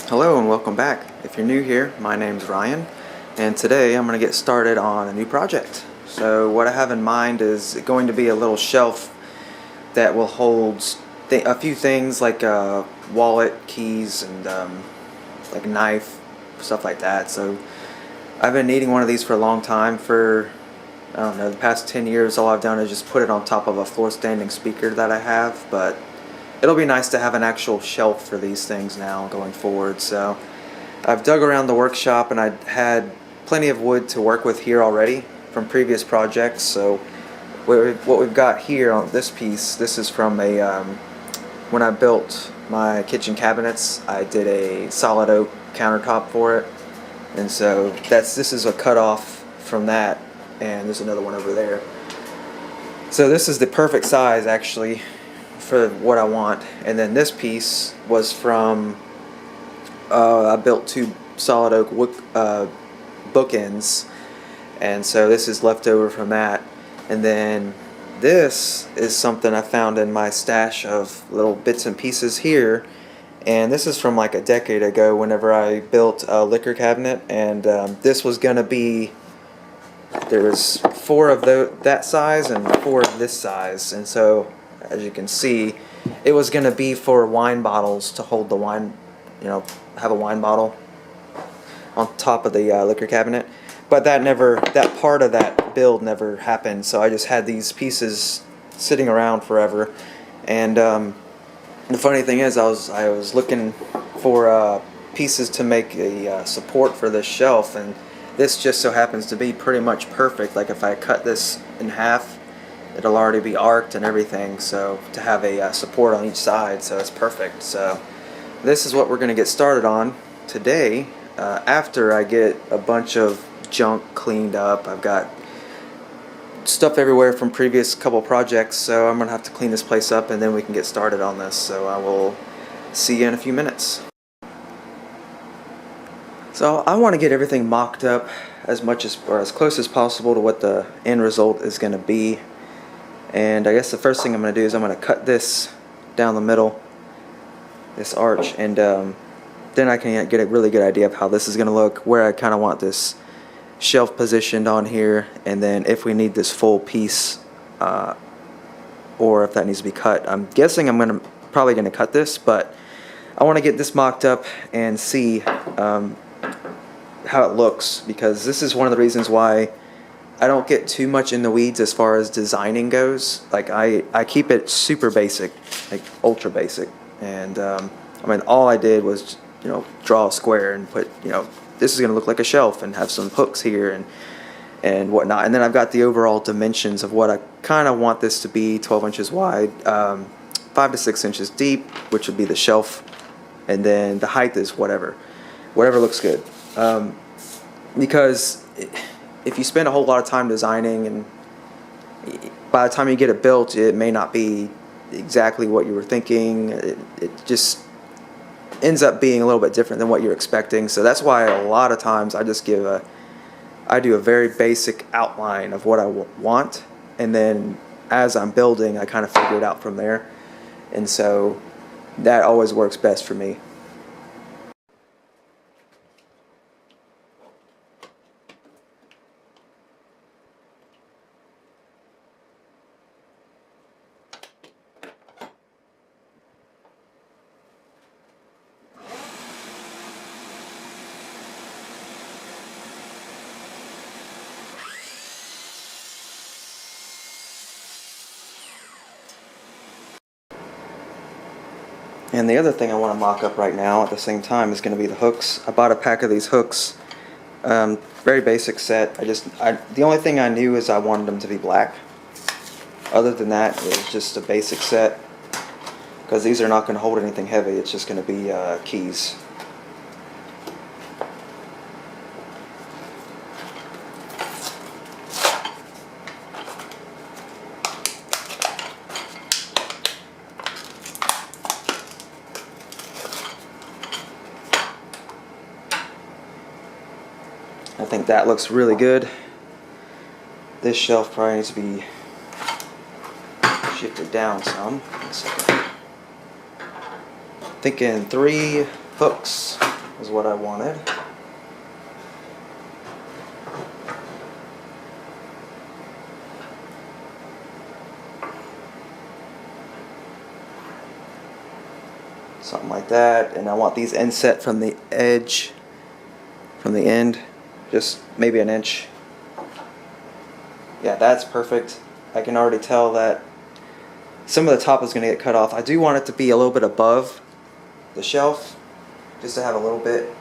Hello and welcome back. If you're new here, my name's Ryan, and today I'm going to get started on a new project. So what I have in mind is going to be a little shelf that will hold a few things like a wallet, keys, and like a knife, stuff like that. So I've been needing one of these for a long time. For, I don't know, the past 10 years all I've done is just put it on top of a floor standing speaker that I have, but it'll be nice to have an actual shelf for these things now going forward. So I've dug around the workshop and I had plenty of wood to work with here already from previous projects. So what we've got here on this piece, this is from when I built my kitchen cabinets, I did a solid oak countertop for it, and so this is a cut off from that, and there's another one over there. So this is the perfect size actually for what I want. And then this piece was from I built two solid oak bookends, and so this is left over from that. And then this is something I found in my stash of little bits and pieces here, and this is from like a decade ago whenever I built a liquor cabinet. And this was gonna be, there was 4 of that size and 4 of this size, and so as you can see, it was going to be for wine bottles to hold the wine, have a wine bottle on top of the liquor cabinet. But that part of that build never happened, so I just had these pieces sitting around forever. And the funny thing is, I was looking for pieces to make a support for this shelf, and this just so happens to be pretty much perfect. Like if I cut this in half, it'll already be arced and everything, so to have a support on each side, so it's perfect. So this is what we're going to get started on today. After I get a bunch of junk cleaned up, I've got stuff everywhere from previous couple projects, so I'm going to have to clean this place up and then we can get started on this. So I will see you in a few minutes. So I want to get everything mocked up as close as possible to what the end result is going to be. And I guess the first thing I'm going to do is I'm going to cut this down the middle, this arch, and then I can get a really good idea of how this is going to look, where I kind of want this shelf positioned on here, and then if we need this full piece or if that needs to be cut. I'm guessing I'm probably going to cut this, but I want to get this mocked up and see how it looks, because this is one of the reasons why I don't get too much in the weeds as far as designing goes. Like I keep it super basic, like ultra basic. And I mean, all I did was draw a square and put this is going to look like a shelf and have some hooks here and whatnot. And then I've got the overall dimensions of what I kind of want this to be: 12 inches wide, 5 to 6 inches deep, which would be the shelf, and then the height is whatever looks good. Because if you spend a whole lot of time designing, and by the time you get it built, it may not be exactly what you were thinking. It just ends up being a little bit different than what you're expecting. So that's why a lot of times I do a very basic outline of what I want, and then as I'm building, I kind of figure it out from there. And so that always works best for me. And the other thing I want to mock up right now at the same time is going to be the hooks. I bought a pack of these hooks, very basic set. The only thing I knew is I wanted them to be black. Other than that, it was just a basic set, because these are not going to hold anything heavy. It's just going to be keys. I think that looks really good. This shelf probably needs to be shifted down some. Thinking 3 hooks. is what I wanted. Something like that, and I want these inset from the edge, from the end, just maybe an inch. Yeah, that's perfect. I can already tell that some of the top is going to get cut off. I do want it to be a little bit above the shelf, just to have a little bit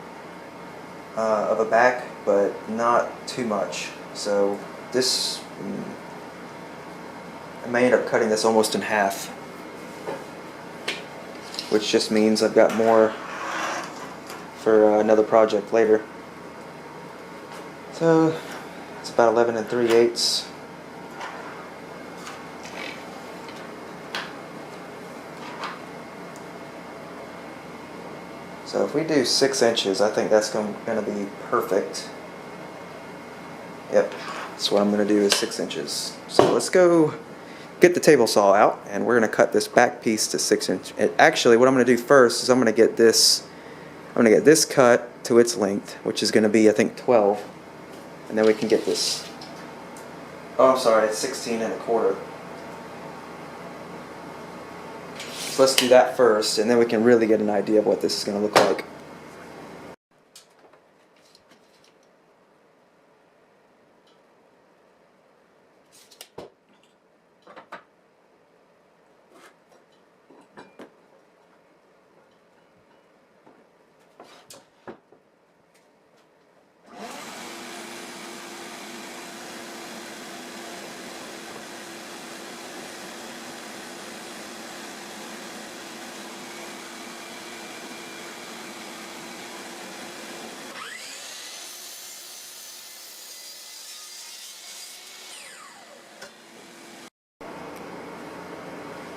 of a back, but not too much. So this, I may end up cutting this almost in half, which just means I've got more for another project later. So it's about 11 3/8. So if we do 6 inches, I think that's going to be perfect. Yep, that's what I'm going to do is 6 inches. So let's go get the table saw out, and we're going to cut this back piece to 6 inches. Actually, what I'm going to do first is I'm going to get this cut to its length, which is going to be, I think, 12, and then we can get this. Oh, I'm sorry, it's 16 1/4. So let's do that first, and then we can really get an idea of what this is going to look like.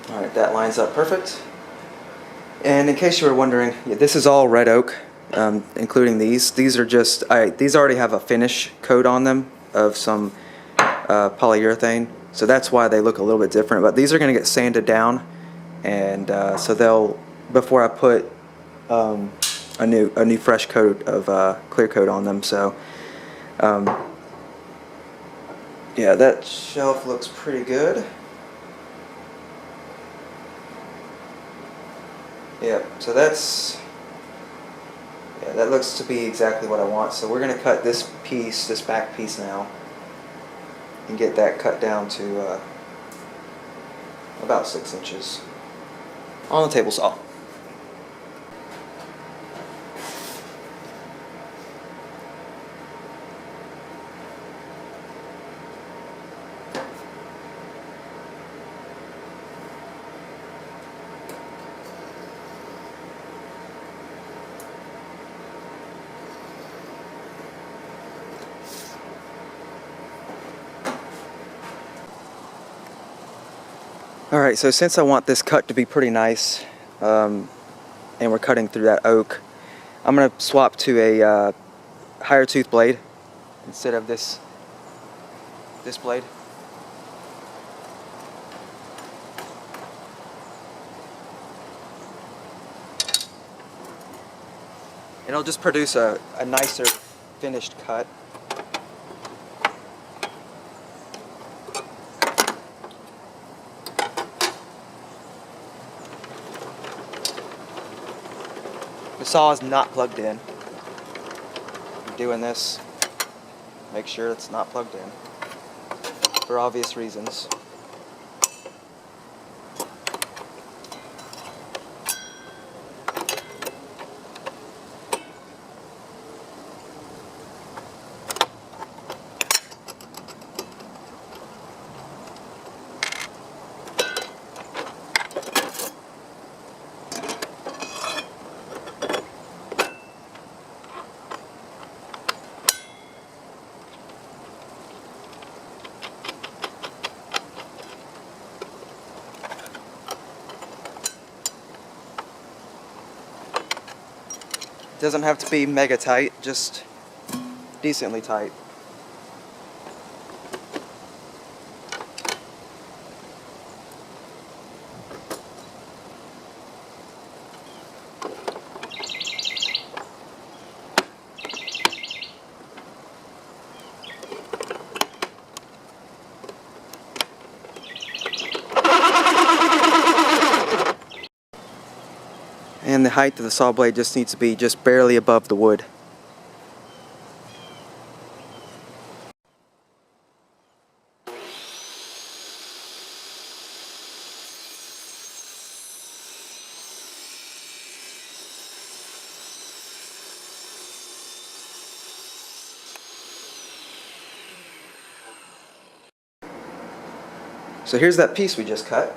Alright, that lines up perfect. And in case you were wondering, yeah, this is all red oak, including these. These are just, these already have a finish coat on them of some polyurethane, so that's why they look a little bit different. But these are going to get sanded down, and so they'll, before I put a new fresh coat of clear coat on them. So yeah, that shelf looks pretty good. Yep, so that looks to be exactly what I want. So we're going to cut this piece, this back piece now, and get that cut down to about 6 inches on the table saw. Alright, so since I want this cut to be pretty nice, and we're cutting through that oak, I'm going to swap to a higher tooth blade instead of this blade. It'll just produce a nicer finished cut. The saw is not plugged in. I'm doing this, make sure it's not plugged in, for obvious reasons. It doesn't have to be mega tight, just decently tight. And the height of the saw blade just needs to be just barely above the wood. So here's that piece we just cut.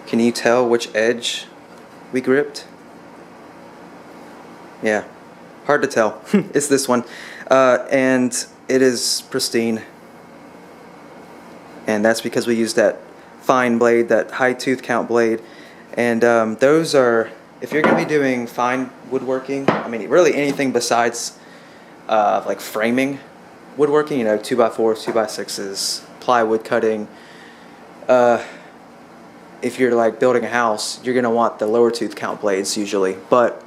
Can you tell which edge we gripped? Yeah, hard to tell. It's this one. And it is pristine. And that's because we used that fine blade, that high tooth count blade. And those are, if you're going to be doing fine woodworking, I mean really anything besides like framing woodworking, you know, 2x4s, 2x6s, plywood cutting. If you're like building a house, you're going to want the lower tooth count blades usually. But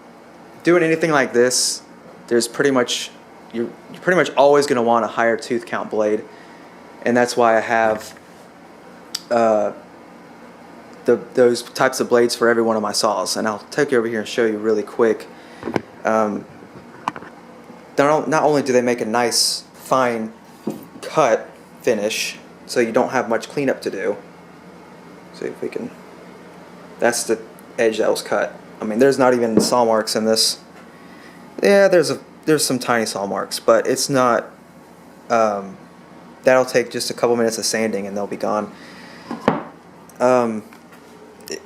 doing anything like this, there's pretty much, you're pretty much always going to want a higher tooth count blade. And that's why I have those types of blades for every one of my saws. And I'll take you over here and show you really quick. Not only do they make a nice fine cut finish, so you don't have much cleanup to do. See if we can, that's the edge that was cut. I mean, there's not even saw marks in this. Yeah, there's some tiny saw marks, but it's not, that'll take just a couple minutes of sanding and they'll be gone.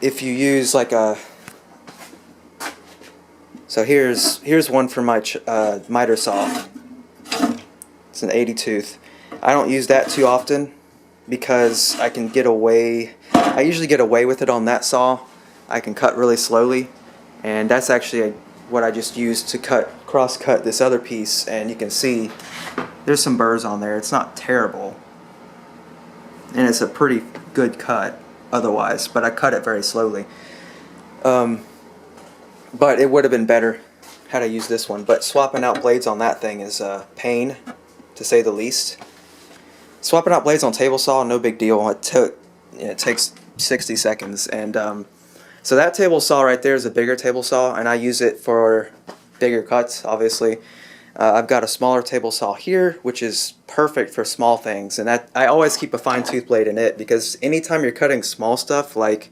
If you use like a, so here's one for my miter saw. It's an 80 tooth. I don't use that too often because I can get away, I usually get away with it on that saw. I can cut really slowly, and that's actually what I just used to cross cut this other piece, and you can see there's some burrs on there. It's not terrible, and it's a pretty good cut otherwise, but I cut it very slowly. But it would have been better had I used this one. But swapping out blades on that thing is a pain, to say the least. Swapping out blades on table saw, no big deal. It takes 60 seconds. And so that table saw right there is a bigger table saw, and I use it for bigger cuts, obviously. I've got a smaller table saw here, which is perfect for small things. And I always keep a fine tooth blade in it, because anytime you're cutting small stuff like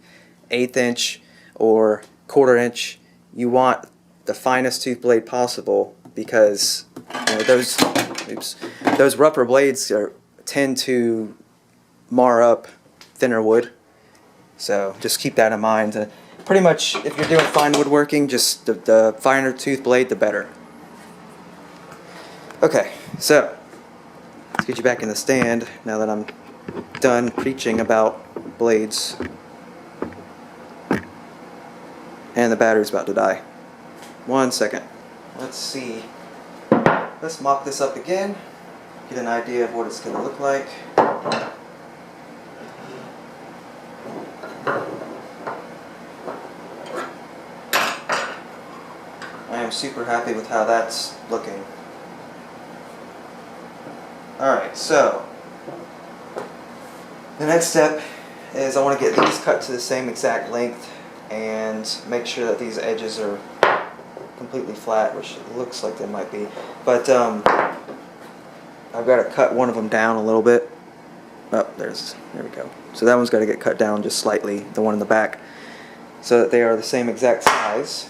1/8 inch or 1/4 inch, you want the finest tooth blade possible, because you know, those rougher blades tend to mar up thinner wood. So just keep that in mind. Pretty much, if you're doing fine woodworking, just the finer tooth blade, the better. Okay, so let's get you back in the stand now that I'm done preaching about blades. And the battery's about to die. 1 second. Let's see. Let's mock this up again. Get an idea of what it's going to look like. I am super happy with how that's looking. Alright, so the next step is I want to get these cut to the same exact length and make sure that these edges are completely flat, which it looks like they might be. But I've got to cut one of them down a little bit. Oh, there we go. So that one's got to get cut down just slightly, the one in the back, so that they are the same exact size.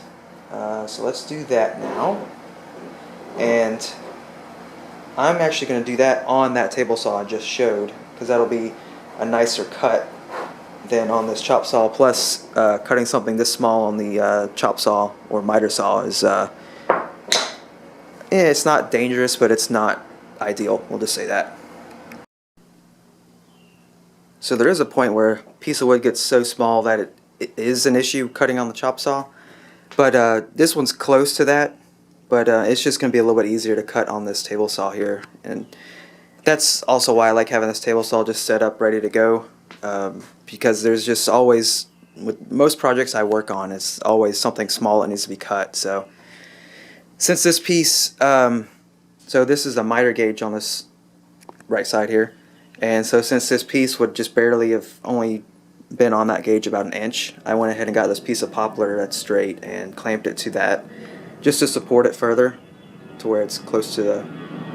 So let's do that now. And I'm actually going to do that on that table saw I just showed, because that'll be a nicer cut than on this chop saw. Plus, cutting something this small on the chop saw or miter saw is, it's not dangerous, but it's not ideal. We'll just say that. So there is a point where a piece of wood gets so small that it is an issue cutting on the chop saw. But this one's close to that. But it's just going to be a little bit easier to cut on this table saw here. And that's also why I like having this table saw just set up ready to go. Because there's just always, with most projects I work on, it's always something small that needs to be cut. So since this piece, so this is a miter gauge on this right side here. And so since this piece would just barely have only been on that gauge about an inch, I went ahead and got this piece of poplar that's straight and clamped it to that just to support it further to where it's close to the,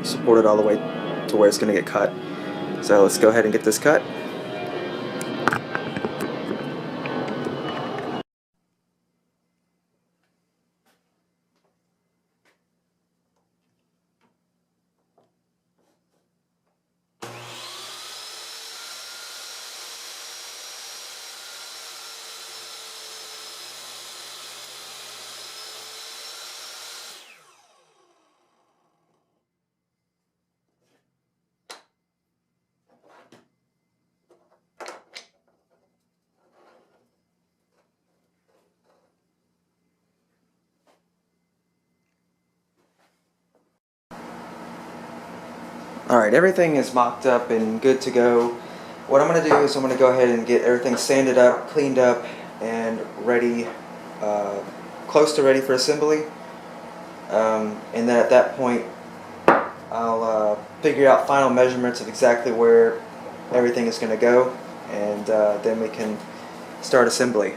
supported all the way to where it's going to get cut. So let's go ahead and get this cut. Alright, everything is mocked up and good to go. What I'm going to do is I'm going to go ahead and get everything sanded up, cleaned up, and ready, close to ready for assembly. And then at that point, I'll figure out final measurements of exactly where everything is going to go, and then we can start assembly.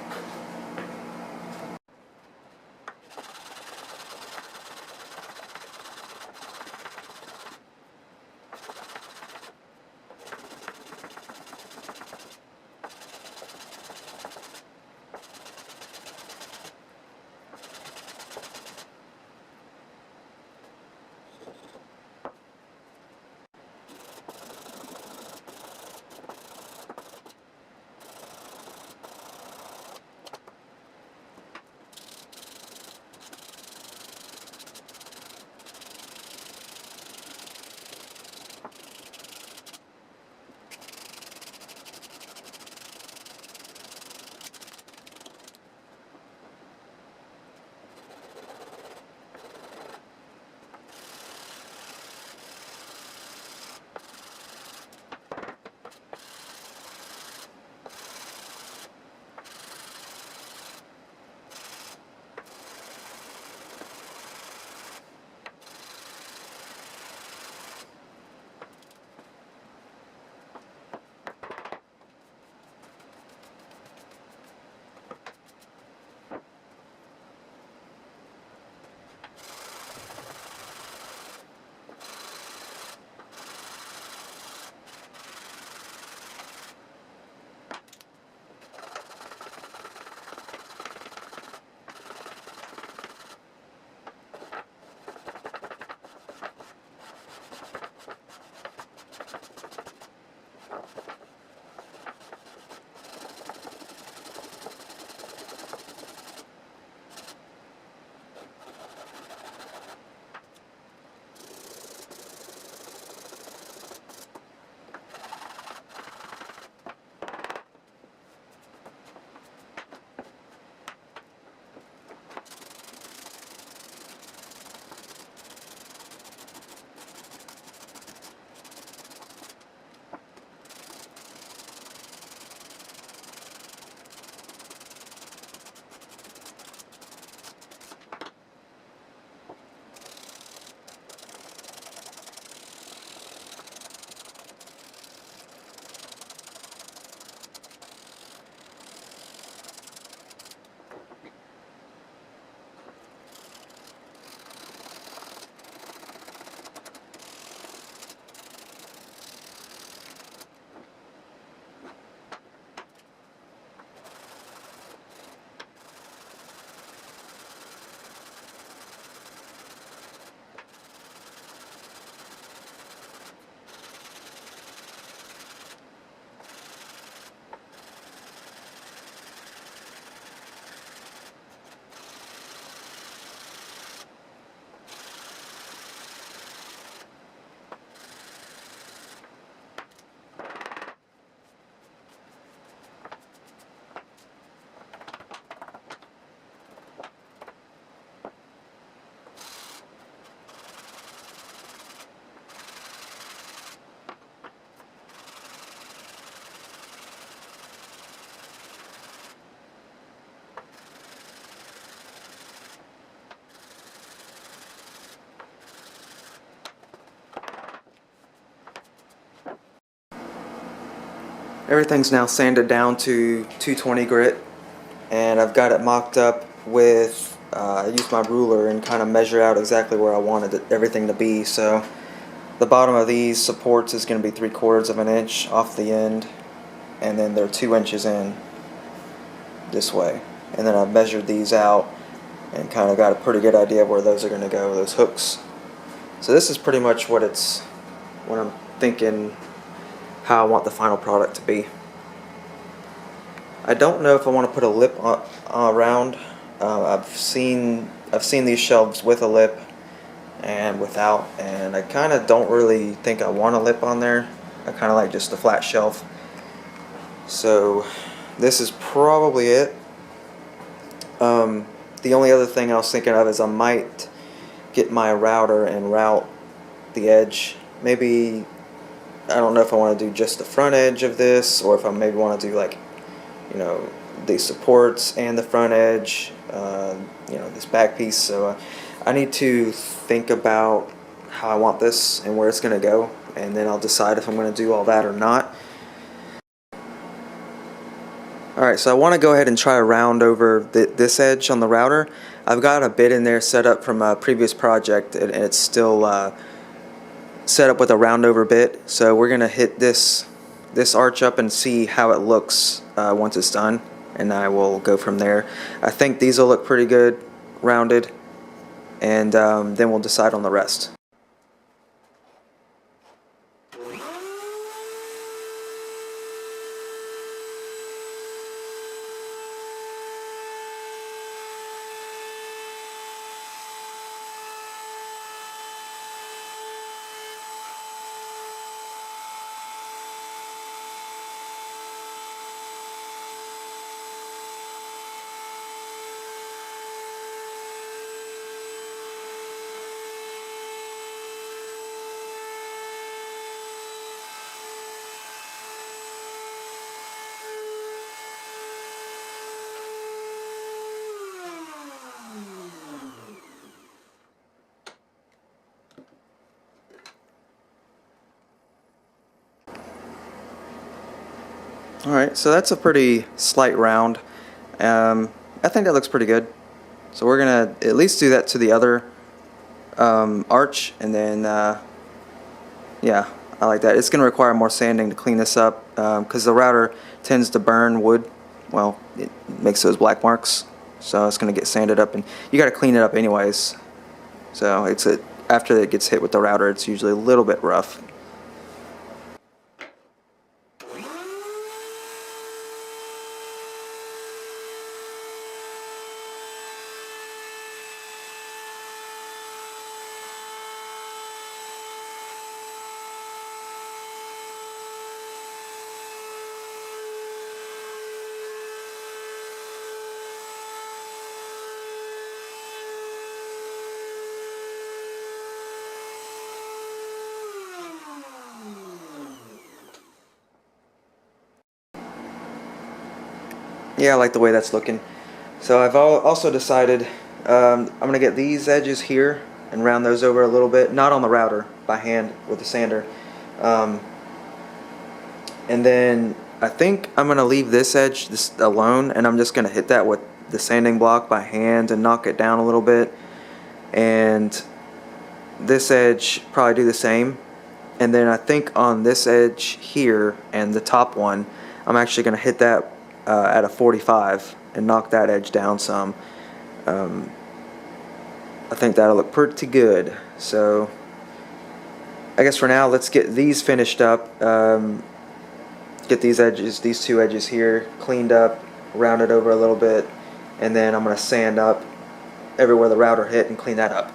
Everything's now sanded down to 220 grit, and I've got it mocked up with, I used my ruler and kind of measured out exactly where I wanted everything to be. So the bottom of these supports is going to be 3/4 of an inch off the end, and then they're 2 inches in this way. And then I've measured these out and kind of got a pretty good idea of where those are going to go, those hooks. So this is pretty much what I'm thinking how I want the final product to be. I don't know if I want to put a lip around. I've seen these shelves with a lip and without, and I kind of don't really think I want a lip on there. I kind of like just the flat shelf. So this is probably it. The only other thing I was thinking of is I might get my router and route the edge. Maybe, I don't know if I want to do just the front edge of this, or if I maybe want to do like, you know, the supports and the front edge, you know, this back piece. So I need to think about how I want this and where it's going to go, and then I'll decide if I'm going to do all that or not. Alright, so I want to go ahead and try to round over this edge on the router. I've got a bit in there set up from a previous project, and it's still set up with a round over bit. So we're going to hit this arch up and see how it looks once it's done, and I will go from there. I think these will look pretty good rounded, and then we'll decide on the rest. Alright, so that's a pretty slight round. I think that looks pretty good. So we're going to at least do that to the other arch, and then, yeah, I like that. It's going to require more sanding to clean this up, because the router tends to burn wood. Well, it makes those black marks, so it's going to get sanded up, and you got to clean it up anyways. So after it gets hit with the router, it's usually a little bit rough. Yeah, I like the way that's looking. So I've also decided I'm going to get these edges here and round those over a little bit, not on the router, by hand with the sander. And then I think I'm going to leave this edge alone, and I'm just going to hit that with the sanding block by hand and knock it down a little bit. And this edge, probably do the same. And then I think on this edge here and the top one, I'm actually going to hit that at a 45 and knock that edge down some. I think that'll look pretty good. So I guess for now, let's get these finished up. Get these edges, these two edges here, cleaned up, rounded over a little bit, and then I'm going to sand up everywhere the router hit and clean that up.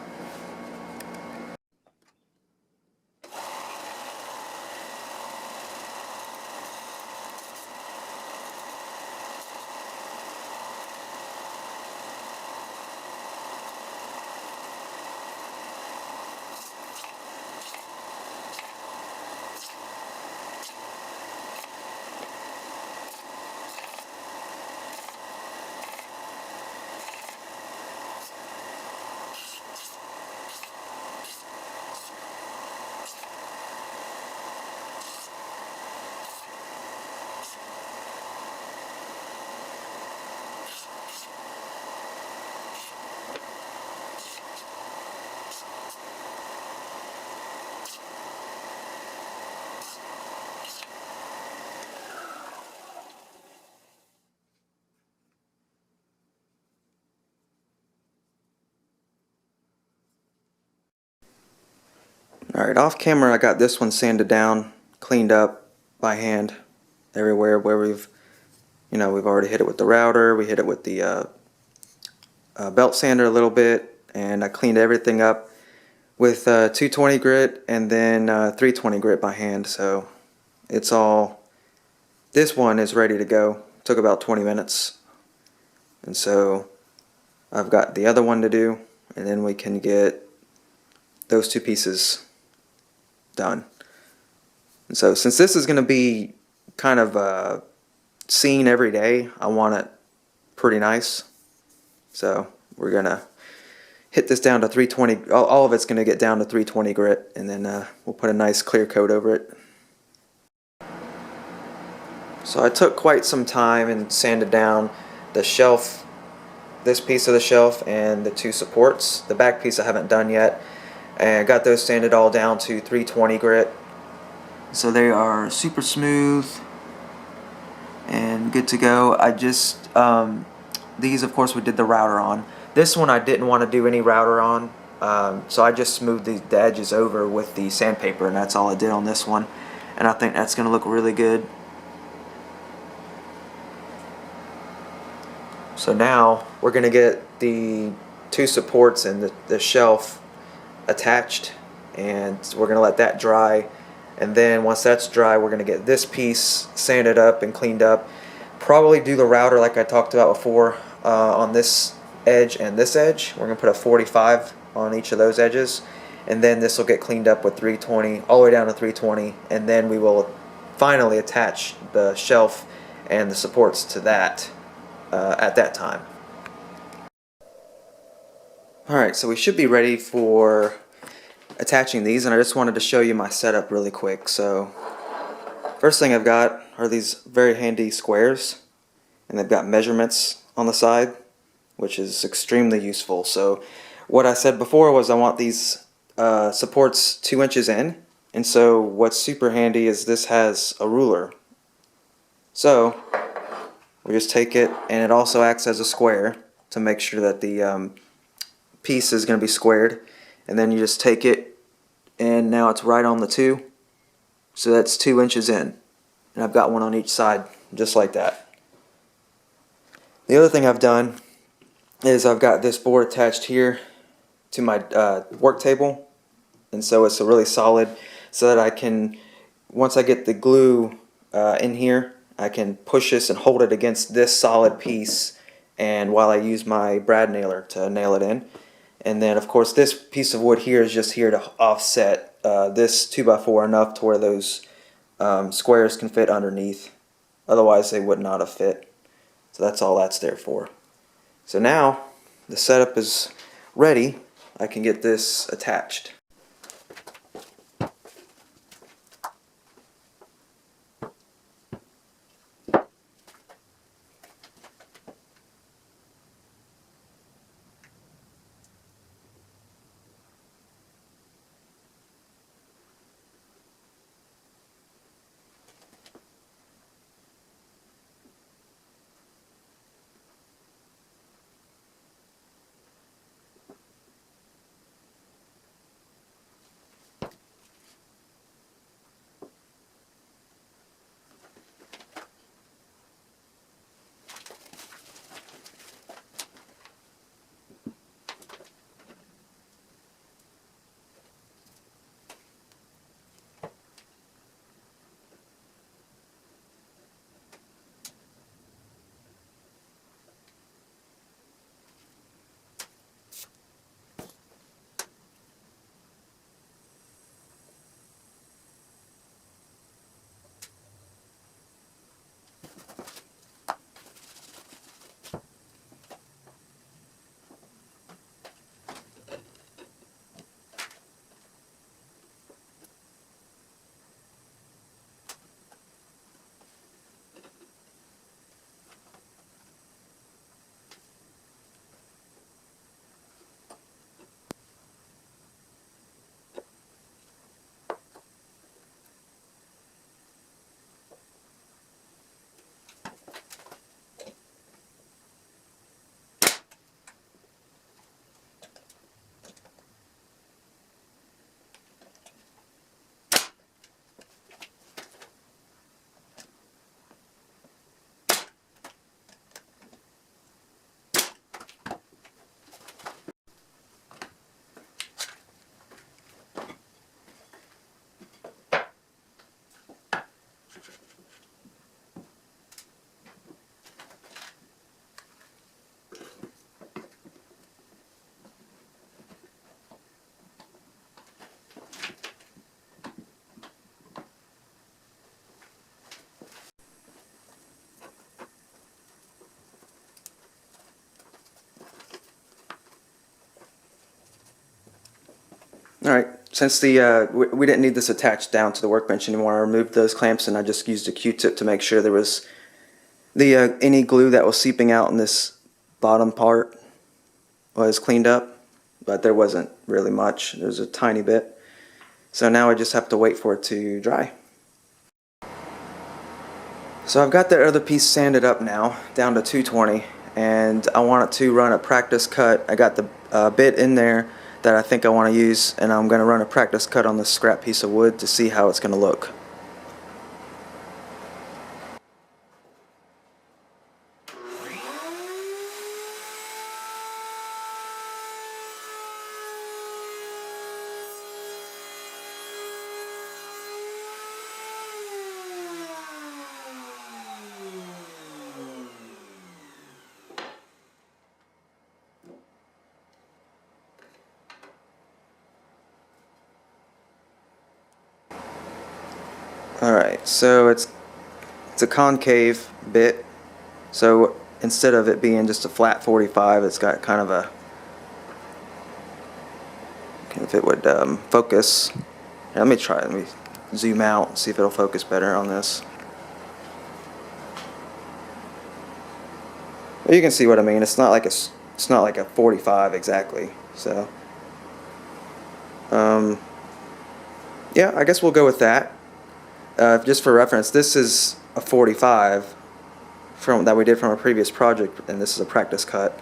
Alright, off camera I got this one sanded down, cleaned up by hand everywhere where we've already hit it with the router, we hit it with the belt sander a little bit, and I cleaned everything up with 220 grit and then 320 grit by hand. So it's all, this one is ready to go. Took about 20 minutes. And so I've got the other one to do, and then we can get those two pieces done. And so since this is going to be kind of seen every day, I want it pretty nice. So we're going to hit this down to 320. All of it's going to get down to 320 grit, and then we'll put a nice clear coat over it. So I took quite some time and sanded down the shelf, this piece of the shelf, and the two supports. The back piece I haven't done yet, and got those sanded all down to 320 grit. So they are super smooth and good to go. I just these, of course, we did the router on. This one I didn't want to do any router on, so I just smoothed the edges over with the sandpaper, and that's all I did on this one. And I think that's going to look really good. So now we're going to get the two supports and the shelf attached, and we're going to let that dry. And then once that's dry, we're going to get this piece sanded up and cleaned up. Probably do the router like I talked about before on this edge and this edge. We're going to put a 45 on each of those edges, and then this will get cleaned up with 320 all the way down to 320, and then we will finally attach the shelf and the supports to that at that time. Alright, so we should be ready for attaching these, and I just wanted to show you my setup really quick. So first thing I've got are these very handy squares, and they've got measurements on the side, which is extremely useful. So what I said before was I want these supports 2 inches in, and so what's super handy is this has a ruler. So we just take it, and it also acts as a square to make sure that the piece is going to be squared, and then you just take it, and now it's right on the 2, so that's 2 inches in, and I've got one on each side just like that. The other thing I've done is I've got this board attached here to my work table, and so it's a really solid, so that I can, once I get the glue in here, I can push this and hold it against this solid piece, and while I use my brad nailer to nail it in. And then of course this piece of wood here is just here to offset this 2x4 enough to where those squares can fit underneath. Otherwise they would not have fit. So that's all that's there for. So now the setup is ready. I can get this attached. Alright, since we didn't need this attached down to the workbench anymore, I removed those clamps and I just used a Q-tip to make sure there was any glue that was seeping out in this bottom part was cleaned up, but there wasn't really much. There was a tiny bit. So now I just have to wait for it to dry. So I've got that other piece sanded up now, down to 220, and I want it to run a practice cut. I got the bit in there that I think I want to use, and I'm going to run a practice cut on this scrap piece of wood to see how it's going to look. Alright, so it's a concave bit, so instead of it being just a flat 45, it's got kind of a, if it would focus. Let me try, let me zoom out and see if it'll focus better on this. But you can see what I mean. It's not like a 45 exactly. So yeah, I guess we'll go with that. Just for reference, this is a 45 that we did from a previous project, and this is a practice cut.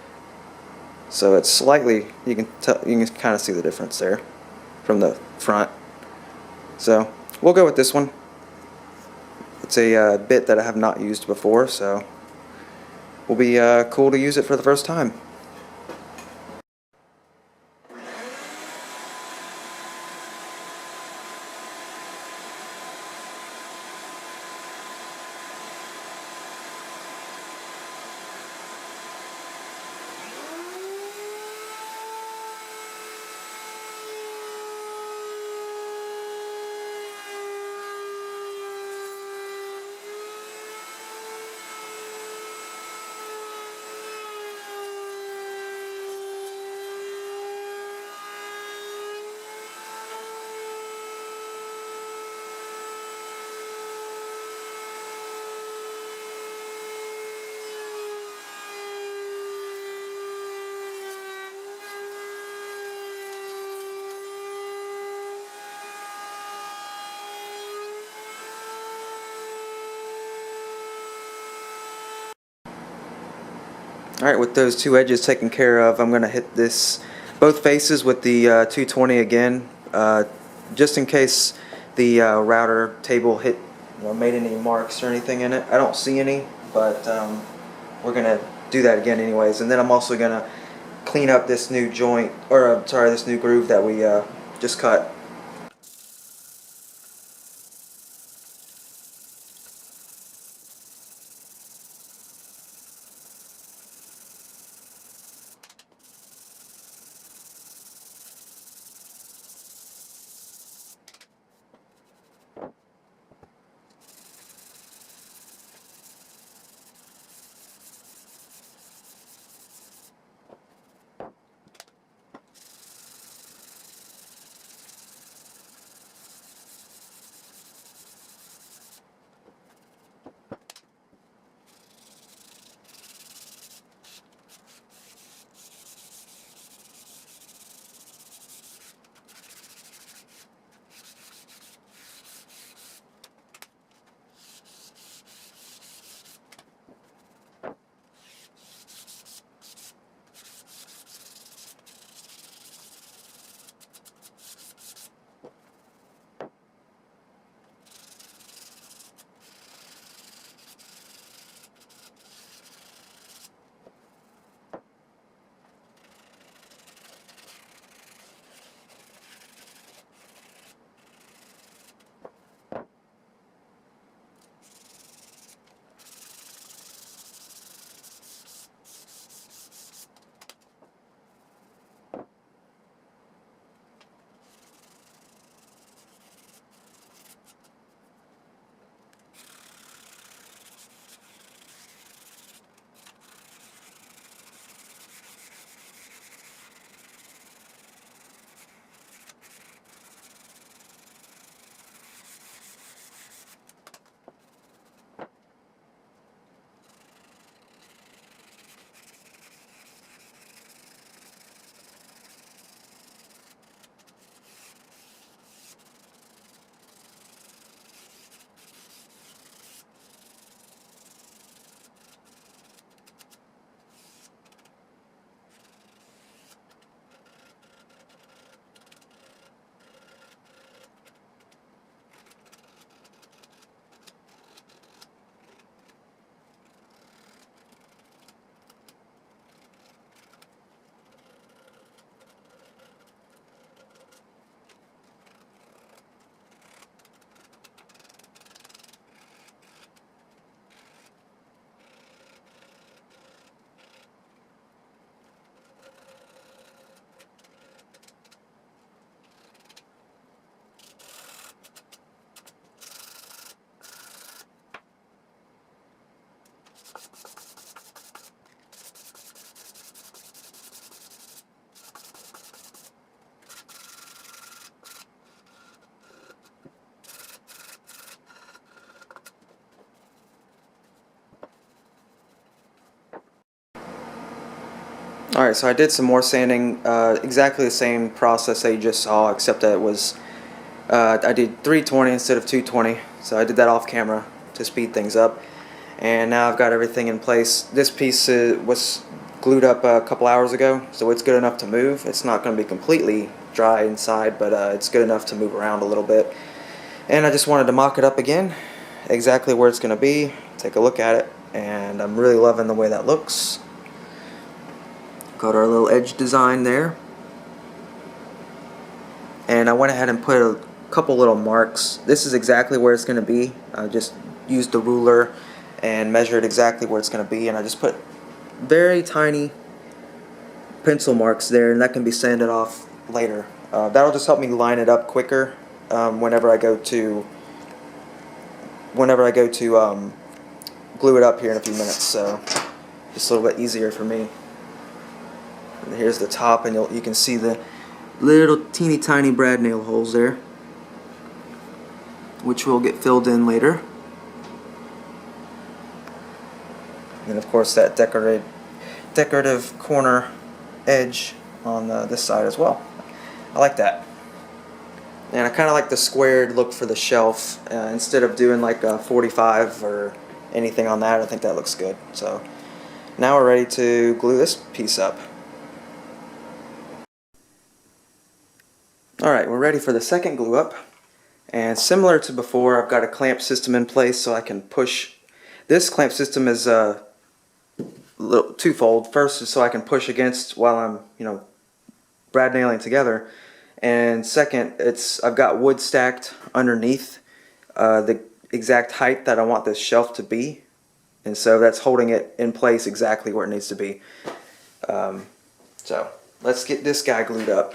So it's slightly, you can kind of see the difference there from the front. So we'll go with this one. It's a bit that I have not used before, so will be cool to use it for the first time. Alright, with those two edges taken care of, I'm going to hit both faces with the 220 again, just in case the router table made any marks or anything in it. I don't see any, but we're going to do that again anyways. And then I'm also going to clean up this new joint, or sorry, this new groove that we just cut. Alright, so I did some more sanding, exactly the same process that you just saw, except that it was, I did 320 instead of 220, so I did that off camera to speed things up. And now I've got everything in place. This piece was glued up a couple hours ago, so it's good enough to move. It's not going to be completely dry inside, but it's good enough to move around a little bit. And I just wanted to mock it up again, exactly where it's going to be, take a look at it, and I'm really loving the way that looks. Got our little edge design there. And I went ahead and put a couple little marks. This is exactly where it's going to be. I just used the ruler and measured exactly where it's going to be, and I just put very tiny pencil marks there, and that can be sanded off later. That'll just help me line it up quicker whenever I go to glue it up here in a few minutes. So just a little bit easier for me. And here's the top, and you can see the little teeny tiny brad nail holes there, which will get filled in later. And of course that decorative corner edge on this side as well. I like that. And I kind of like the squared look for the shelf instead of doing like a 45 or anything on that. I think that looks good. So now we're ready to glue this piece up. Alright, we're ready for the second glue up, and similar to before, I've got a clamp system in place so I can push. This clamp system is twofold. First is so I can push against while I'm brad nailing together, and second, I've got wood stacked underneath the exact height that I want this shelf to be, and so that's holding it in place exactly where it needs to be. So let's get this guy glued up.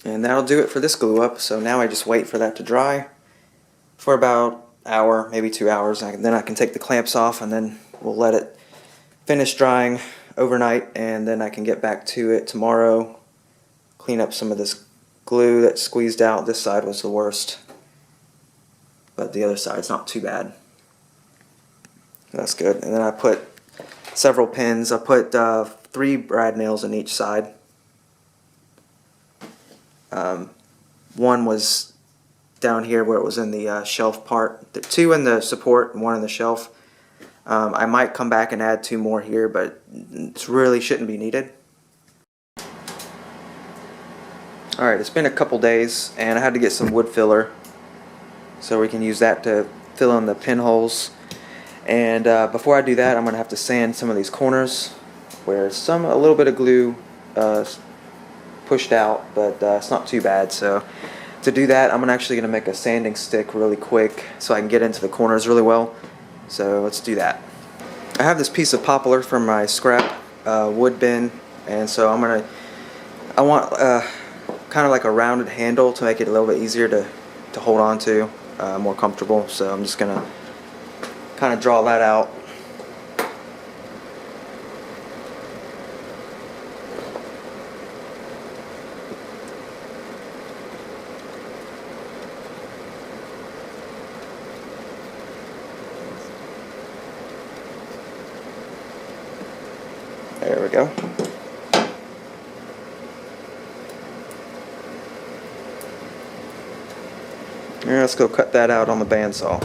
And that'll do it for this glue up. So now I just wait for that to dry for about an hour, maybe 2 hours. Then I can take the clamps off, and then we'll let it finish drying overnight, and then I can get back to it tomorrow, clean up some of this glue that squeezed out. This side was the worst, but the other side's not too bad. That's good. And then I put several pins. I put 3 brad nails in each side. One was down here where it was in the shelf part. 2 in the support and 1 in the shelf. I might come back and add 2 more here, but it really shouldn't be needed. Alright, it's been a couple days and I had to get some wood filler so we can use that to fill in the pinholes. And before I do that, I'm going to have to sand some of these corners where a little bit of glue pushed out, but it's not too bad. So to do that, I'm actually going to make a sanding stick really quick so I can get into the corners really well. So let's do that. I have this piece of poplar from my scrap wood bin, and so I want kind of like a rounded handle to make it a little bit easier to hold on to, more comfortable. So I'm just going to kind of draw that out. There we go. Yeah, let's go cut that out on the bandsaw.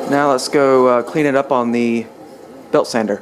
Now let's go clean it up on the belt sander.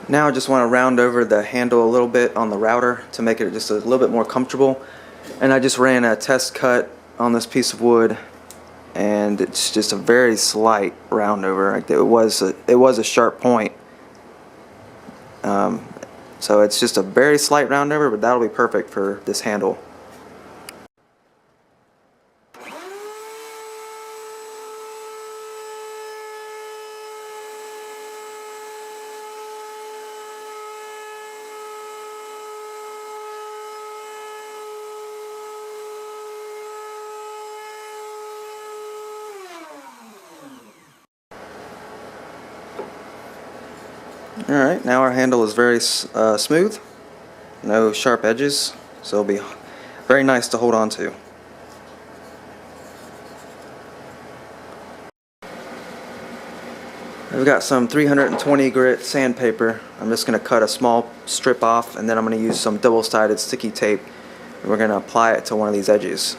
Now I just want to round over the handle a little bit on the router to make it just a little bit more comfortable. And I just ran a test cut on this piece of wood, and it's just a very slight round over. Like it was a sharp point. So it's just a very slight round over, but that'll be perfect for this handle. Alright, now our handle is very smooth, no sharp edges, so it'll be very nice to hold on to. I've got some 320 grit sandpaper. I'm just going to cut a small strip off, and then I'm going to use some double-sided sticky tape, and we're going to apply it to one of these edges.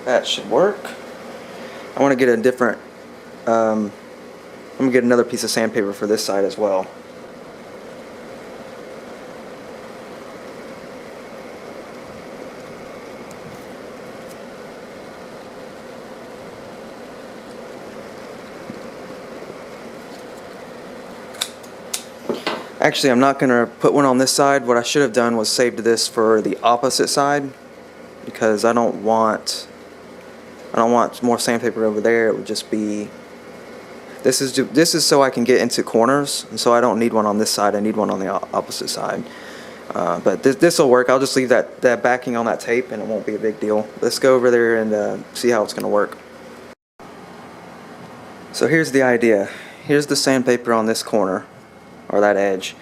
That should work. I want to get a different, I'm going to get another piece of sandpaper for this side as well. Actually, I'm not going to put one on this side. What I should have done was saved this for the opposite side, because I don't want I don't want more sandpaper over there. It would just be, this is so I can get into corners, and so I don't need one on this side. I need one on the opposite side. But this will work. I'll just leave that backing on that tape, and it won't be a big deal. Let's go over there and see how it's going to work. So here's the idea. Here's the sandpaper on this corner, or that edge.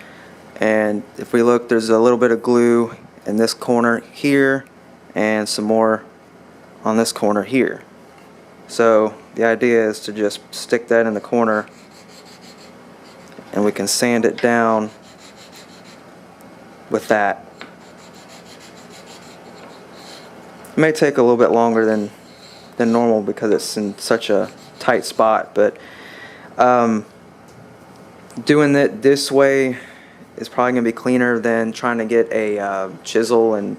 And if we look, there's a little bit of glue in this corner here, and some more on this corner here. So the idea is to just stick that in the corner, and we can sand it down with that. It may take a little bit longer than normal because it's in such a tight spot, but doing it this way is probably going to be cleaner than trying to get a chisel and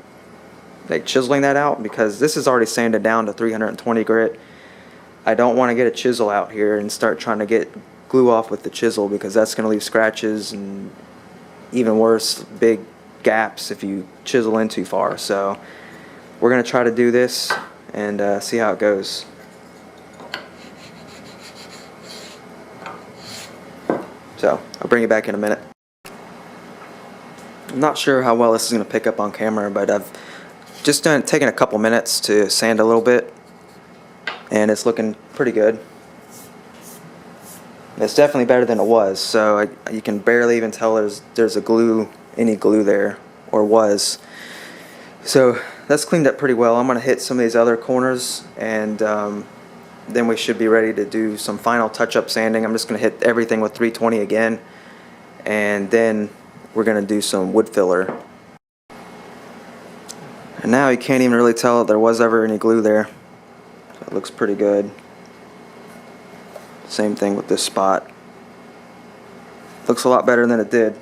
like chiseling that out, because this is already sanded down to 320 grit. I don't want to get a chisel out here and start trying to get glue off with the chisel, because that's going to leave scratches and, even worse, big gaps if you chisel in too far. So we're going to try to do this and see how it goes. So I'll bring you back in a minute. I'm not sure how well this is going to pick up on camera, but I've just taken a couple minutes to sand a little bit, and it's looking pretty good. It's definitely better than it was, so you can barely even tell there's any glue there, or was. So that's cleaned up pretty well. I'm going to hit some of these other corners, and then we should be ready to do some final touch-up sanding. I'm just going to hit everything with 320 again, and then we're going to do some wood filler. And now you can't even really tell if there was ever any glue there. It looks pretty good. Same thing with this spot. Looks a lot better than it did.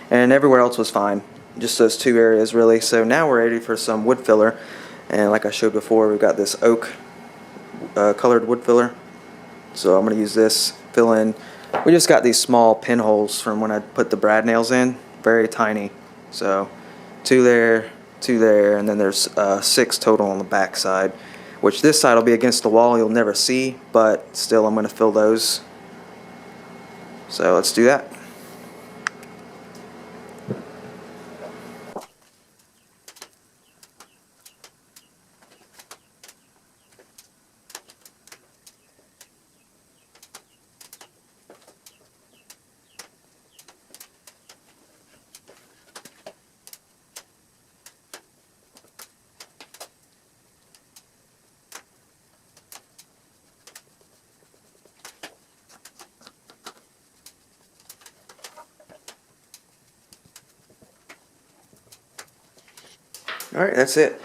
And everywhere else was fine. Just those two areas really. So now we're ready for some wood filler. And like I showed before, we've got this oak colored wood filler. So I'm going to use this, fill in. We just got these small pinholes from when I put the brad nails in. Very tiny. So 2 there, 2 there, and then there's 6 total on the back side. Which this side will be against the wall, you'll never see, but still I'm going to fill those. So let's do that. Alright, that's it.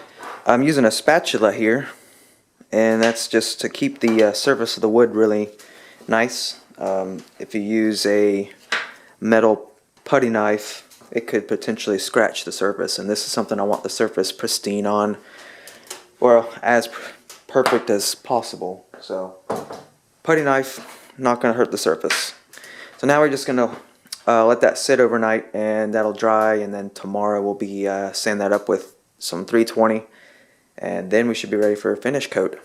I'm using a spatula here, and that's just to keep the surface of the wood really nice. If you use a metal putty knife, it could potentially scratch the surface, and this is something I want the surface pristine on, or as perfect as possible. So putty knife, not going to hurt the surface. So now we're just going to let that sit overnight, and that'll dry, and then tomorrow we'll be sand that up with some 320, and then we should be ready for a finish coat.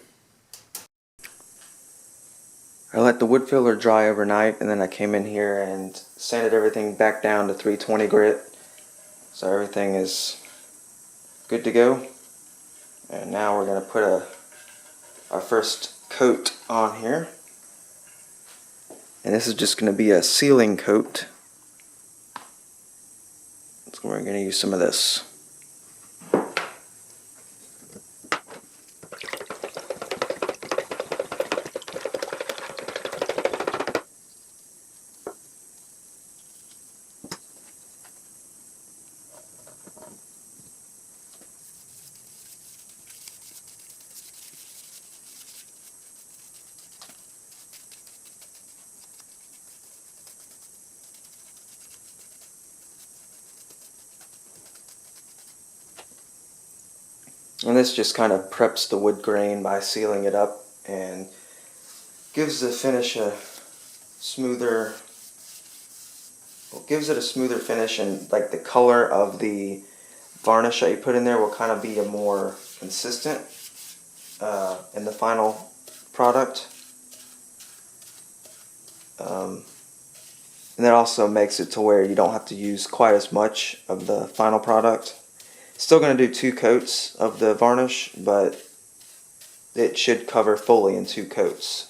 I let the wood filler dry overnight, and then I came in here and sanded everything back down to 320 grit, so everything is good to go. And now we're going to put our first coat on here, and this is just going to be a sealing coat. So we're going to use some of this. And this just kind of preps the wood grain by sealing it up and gives the finish a smoother, well, gives it a smoother finish, and like the color of the varnish that you put in there will kind of be a more consistent. in the final product. And that also makes it to where you don't have to use quite as much of the final product. Still going to do 2 coats of the varnish, but it should cover fully in 2 coats.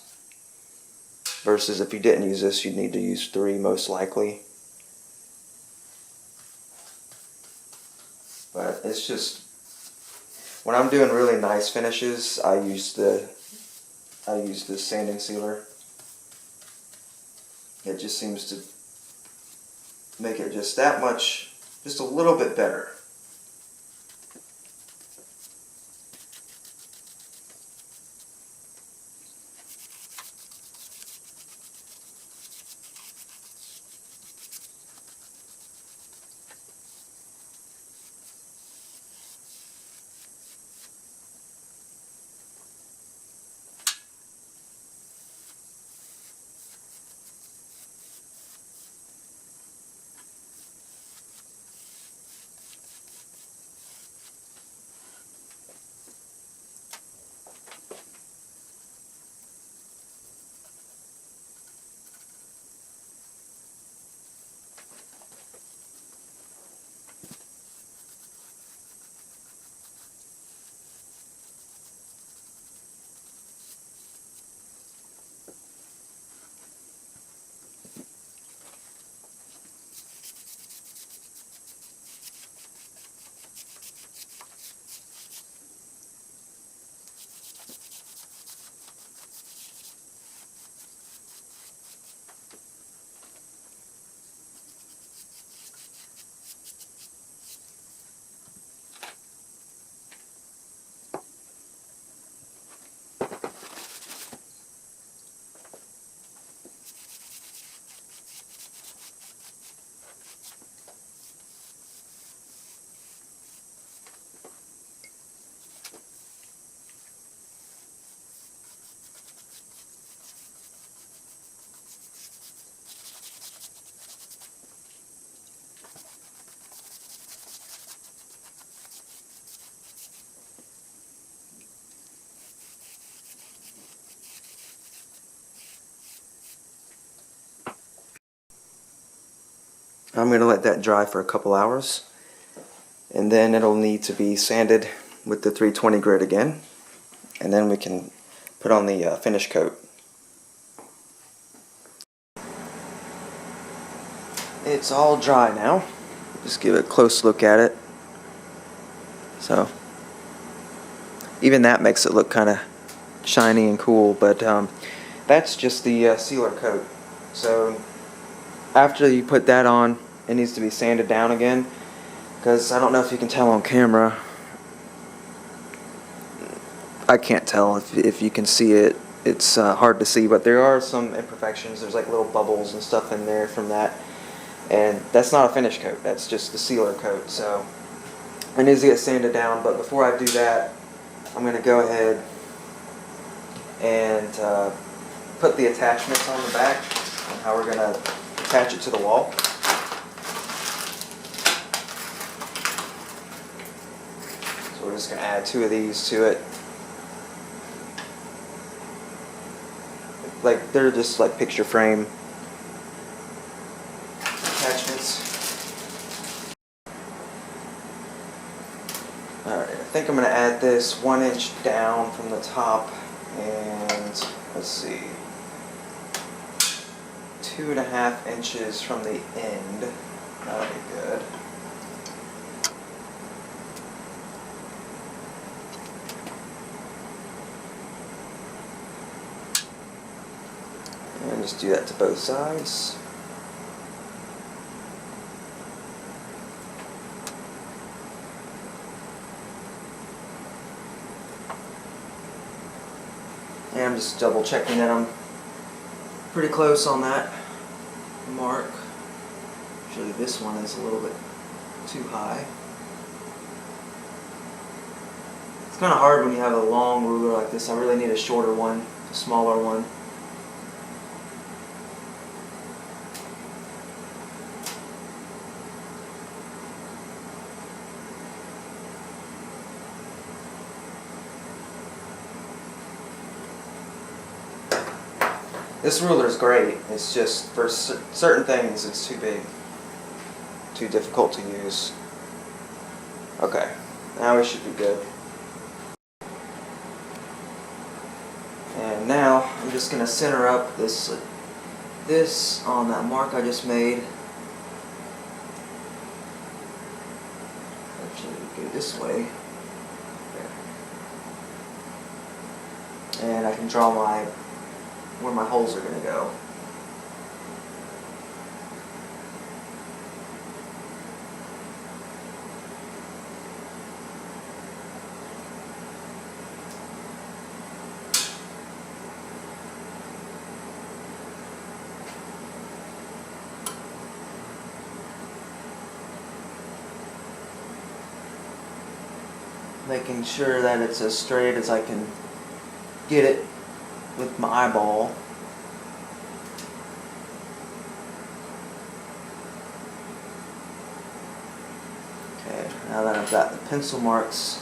Versus if you didn't use this, you'd need to use 3 most likely. But it's just, when I'm doing really nice finishes, I use the sanding sealer. It just seems to make it just that much, just a little bit better. I'm going to let that dry for a couple hours, and then it'll need to be sanded with the 320 grit again, and then we can put on the finish coat. It's all dry now. Just give a close look at it. So even that makes it look kind of shiny and cool, but that's just the sealer coat. So after you put that on, it needs to be sanded down again, because I don't know if you can tell on camera. I can't tell if you can see it. It's hard to see, but there are some imperfections. There's like little bubbles and stuff in there from that, and that's not a finish coat. That's just the sealer coat. So it needs to get sanded down, but before I do that, I'm going to go ahead and put the attachments on the back and how we're going to attach it to the wall. So we're just going to add 2 of these to it. Like, they're just like picture frame attachments. Alright, I think I'm going to add this 1 inch down from the top, and let's see, 2.5 inches from the end. That'll be good. And just do that to both sides. And I'm just double checking that I'm pretty close on that mark. Actually, this one is a little bit too high. It's kind of hard when you have a long ruler like this. I really need a shorter one, a smaller one. This ruler is great. It's just for certain things it's too big, too difficult to use. Okay, now we should be good. And now I'm just going to center up this on that mark I just made. Actually, go this way. There. And I can draw where my holes are going to go. Making sure that it's as straight as I can get it with my eyeball. Okay, now that I've got the pencil marks,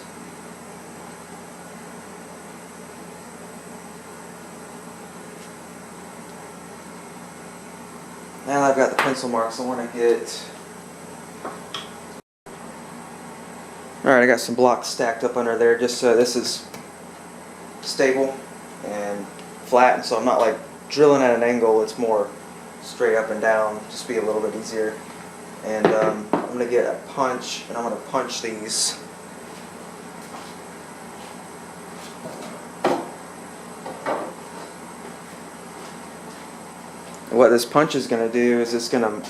I want to get... Alright, I got some blocks stacked up under there just so this is stable and flat, and so I'm not like drilling at an angle, it's more straight up and down, just be a little bit easier. And I'm going to get a punch, and I'm going to punch these. And what this punch is going to do is it's going to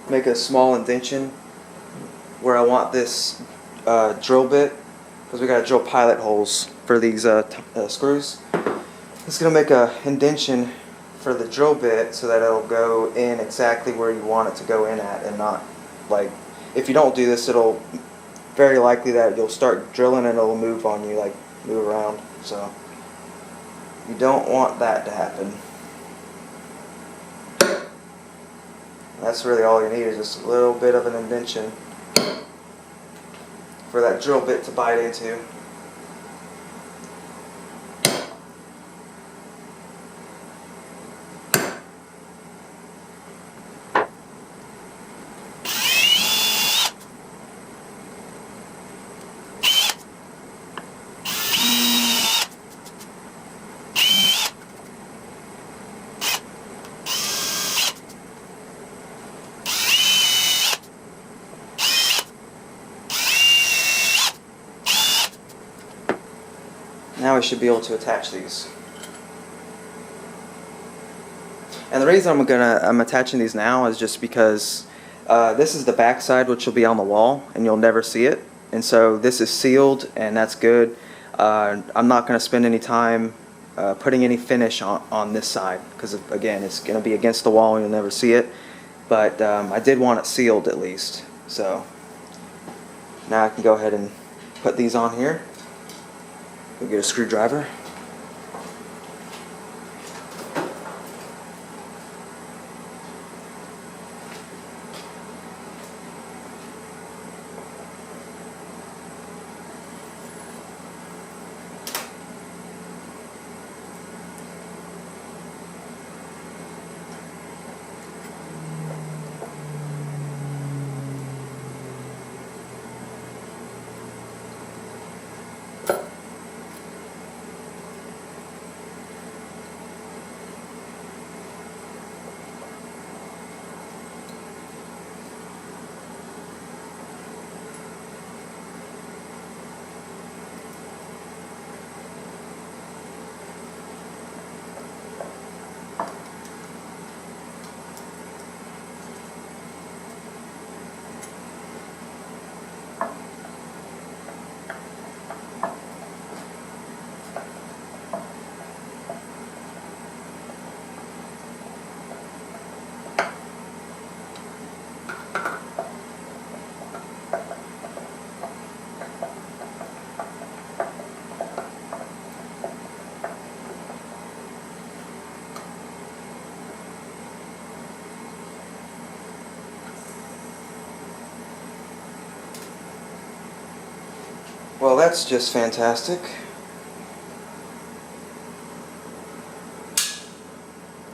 make a small indentation where I want this drill bit, because we got to drill pilot holes for these screws. It's going to make a indentation for the drill bit so that it'll go in exactly where you want it to go in at, and not like, if you don't do this, it'll very likely that you'll start drilling and it'll move on you, like move around. So you don't want that to happen. That's really all you need, is just a little bit of an indentation for that drill bit to bite into. Now we should be able to attach these. And the reason I'm attaching these now is just because this is the back side, which will be on the wall and you'll never see it. And so this is sealed, and that's good. I'm not going to spend any time putting any finish on this side, because again, it's going to be against the wall and you'll never see it. But I did want it sealed at least. So now I can go ahead and put these on here. Go get a screwdriver. Well, that's just fantastic.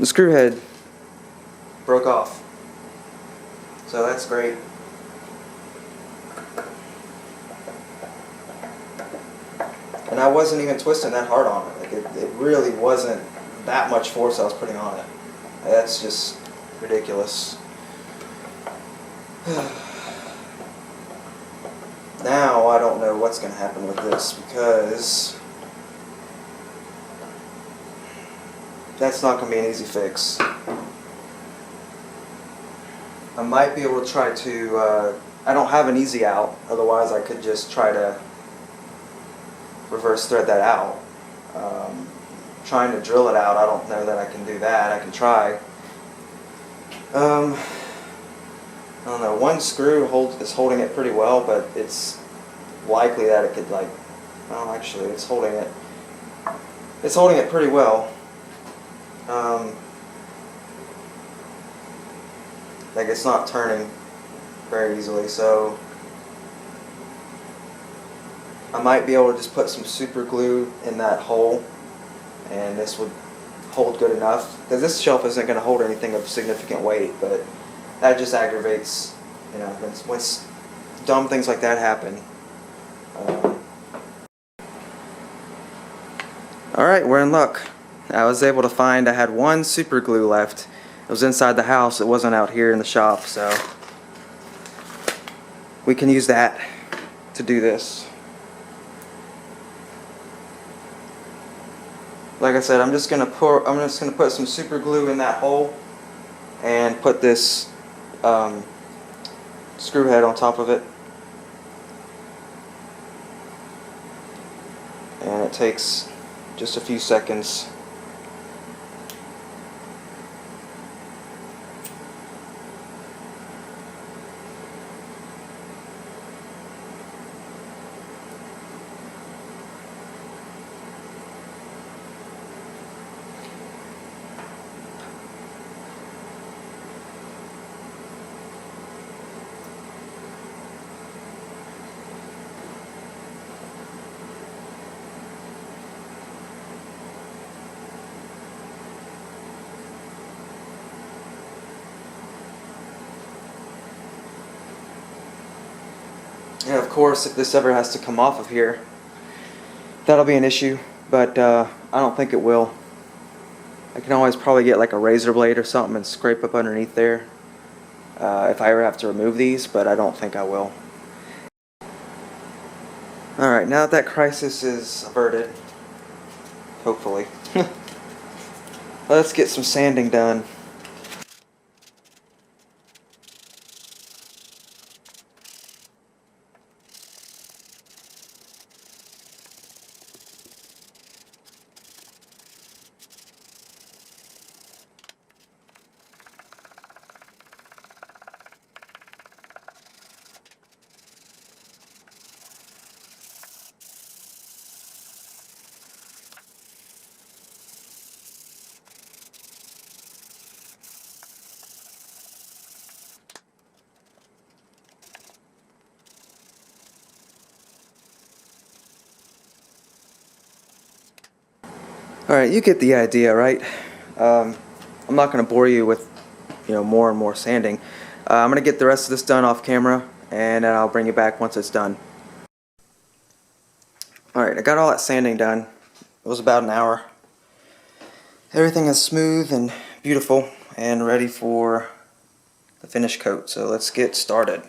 the screw head broke off. So that's great. And I wasn't even twisting that hard on it. Like it really wasn't that much force I was putting on it. That's just ridiculous. Now I don't know what's going to happen with this, because that's not going to be an easy fix. I might be able to try to, I don't have an easy out, otherwise I could just try to reverse thread that out. Trying to drill it out, I don't know that I can do that. I can try. I don't know, one screw is holding it pretty well, but it's likely that it could, like, well, actually it's holding it pretty well. Like, it's not turning very easily, so I might be able to just put some super glue in that hole, and this would hold good enough, because this shelf isn't going to hold anything of significant weight, but that just aggravates, you know, when dumb things like that happen. Alright, we're in luck. I was able to find, I had one super glue left. It was inside the house, it wasn't out here in the shop, so we can use that to do this. Like I said, I'm just gonna put some super glue in that hole and put this screw head on top of it. And it takes just a few seconds. And of course, if this ever has to come off of here, that'll be an issue, but I don't think it will. I can always probably get like a razor blade or something and scrape up underneath there if I ever have to remove these, but I don't think I will. Alright, now that crisis is averted, hopefully, let's get some sanding done. Alright, you get the idea, right? I'm not going to bore you with, more and more sanding. I'm going to get the rest of this done off camera, and then I'll bring you back once it's done. Alright, I got all that sanding done. It was about an hour. Everything is smooth and beautiful and ready for the finish coat, so let's get started.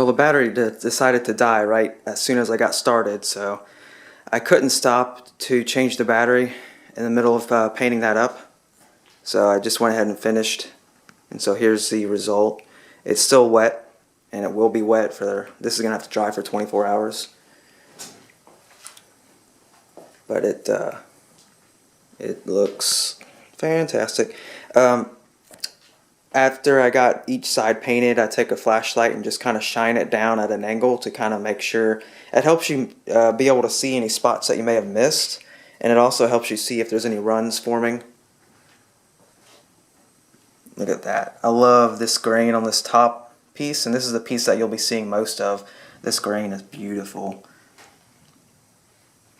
the battery decided to die right as soon as I got started, so I couldn't stop to change the battery in the middle of painting that up. So I just went ahead and finished, and so here's the result. It's still wet, and it will be wet for, this is going to have to dry for 24 hours. But it looks fantastic. After I got each side painted, I take a flashlight and just kind of shine it down at an angle to kind of make sure. It helps you be able to see any spots that you may have missed, and it also helps you see if there's any runs forming. Look at that. I love this grain on this top piece, and this is the piece that you'll be seeing most of. This grain is beautiful.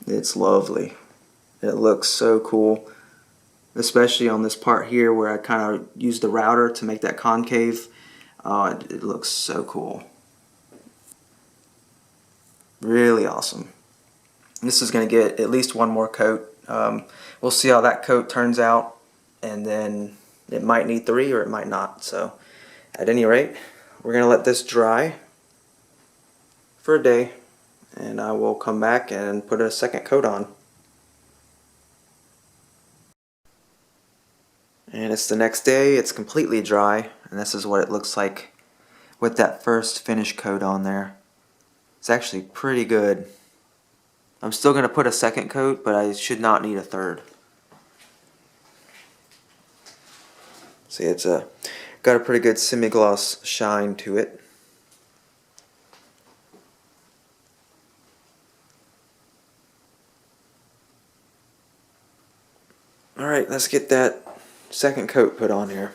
It's lovely. It looks so cool, especially on this part here where I kind of used the router to make that concave. It looks so cool. Really awesome. This is going to get at least one more coat. We'll see how that coat turns out, and then it might need 3 or it might not. So at any rate, we're going to let this dry for a day, and I will come back and put a second coat on. And it's the next day, it's completely dry, and this is what it looks like with that first finish coat on there. It's actually pretty good. I'm still going to put a second coat, but I should not need a third. See, it's got a pretty good semi-gloss shine to it. Alright, let's get that second coat put on here.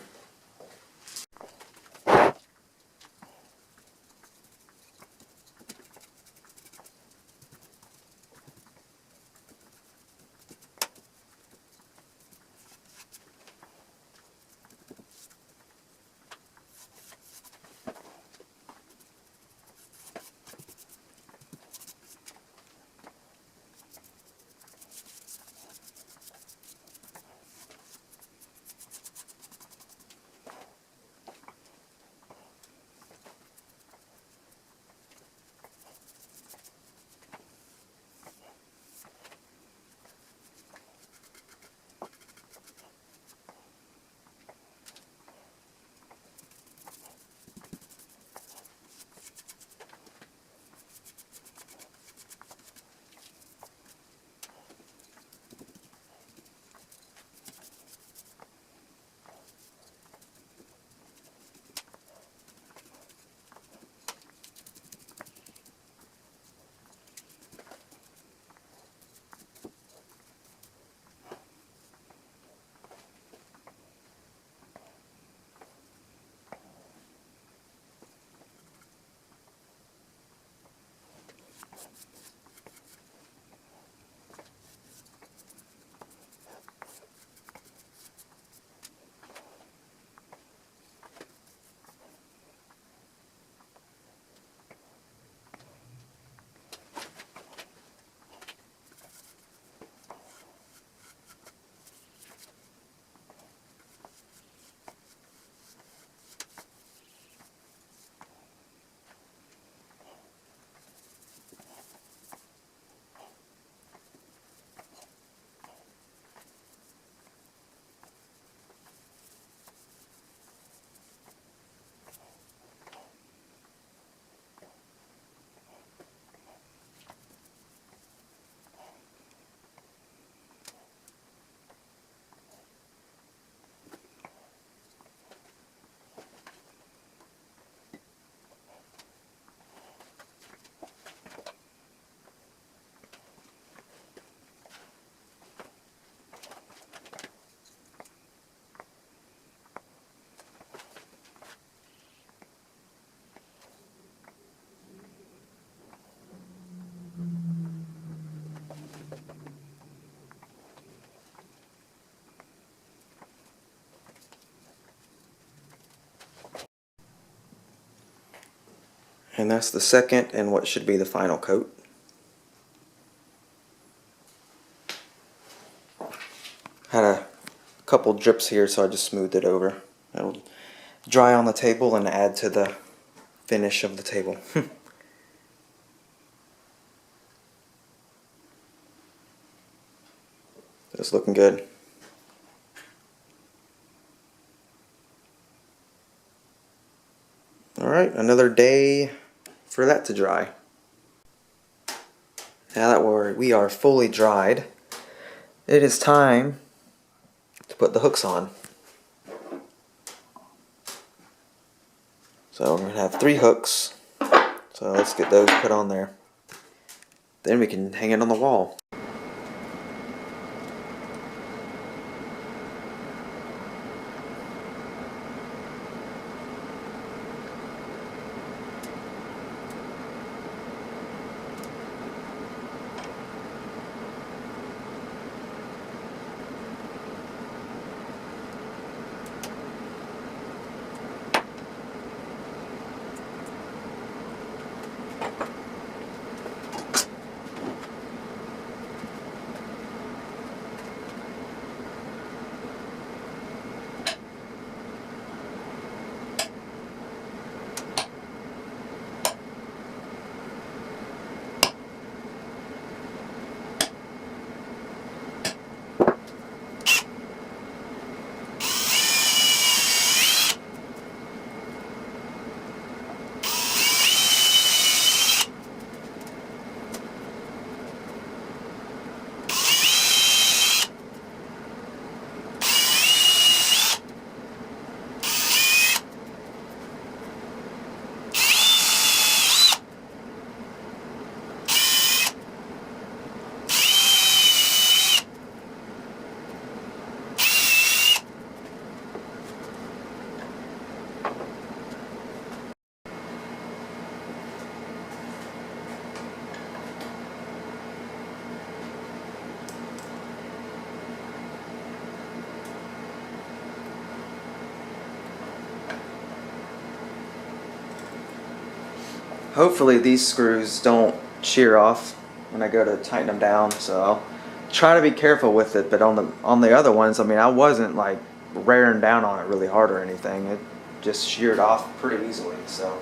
And that's the second and what should be the final coat. Had a couple drips here, so I just smoothed it over. It'll dry on the table and add to the finish of the table. It's looking good. Alright, another day for that to dry. Now that we are fully dried, it is time to put the hooks on. So we're going to have 3 hooks. So let's get those put on there. Then we can hang it on the wall. Hopefully these screws don't shear off when I go to tighten them down, so I'll try to be careful with it. But on the other ones, I mean, I wasn't like raring down on it really hard or anything. It just sheared off pretty easily. So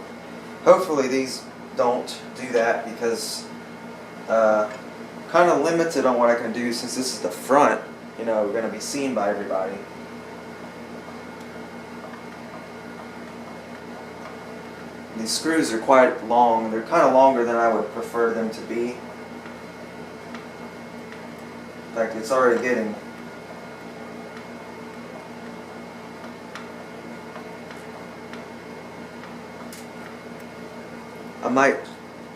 hopefully these don't do that, because kind of limited on what I can do since this is the front. You know, we're going to be seen by everybody. These screws are quite long. They're kind of longer than I would prefer them to be. In fact, it's already getting. I might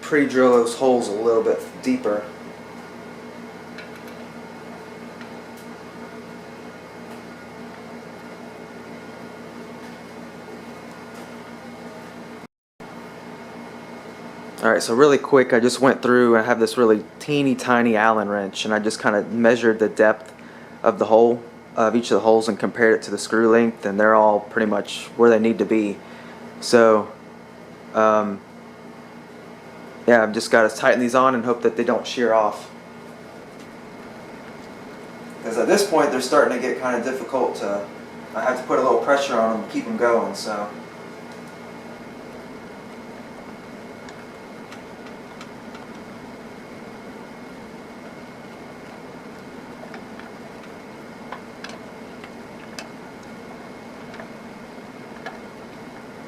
pre-drill those holes a little bit deeper. Alright, so really quick, I just went through, I have this really teeny tiny Allen wrench, and I just kind of measured the depth of the hole, of each of the holes, and compared it to the screw length, and they're all pretty much where they need to be. So, yeah, I've just got to tighten these on and hope that they don't shear off. Because at this point, they're starting to get kind of difficult to, I have to put a little pressure on them to keep them going, so.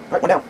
Right, one down.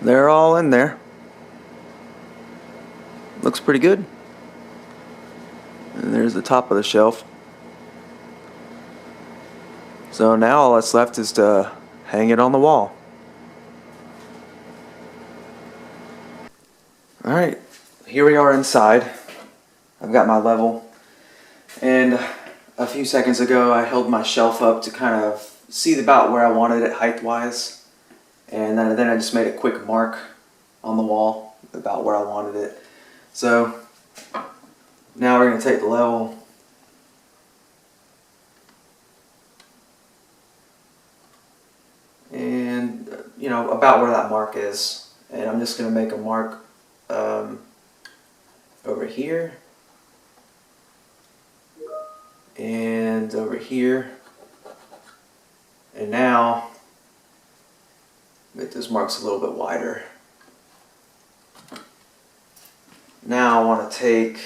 they're all in there. Looks pretty good. And there's the top of the shelf. So now all that's left is to hang it on the wall. Alright, here we are inside. I've got my level. And a few seconds ago I held my shelf up to kind of see about where I wanted it height-wise. And then I just made a quick mark on the wall about where I wanted it. So now we're going to take the level and, you know, about where that mark is. And I'm just going to make a mark over here and over here. And now make those marks a little bit wider. Now I want to take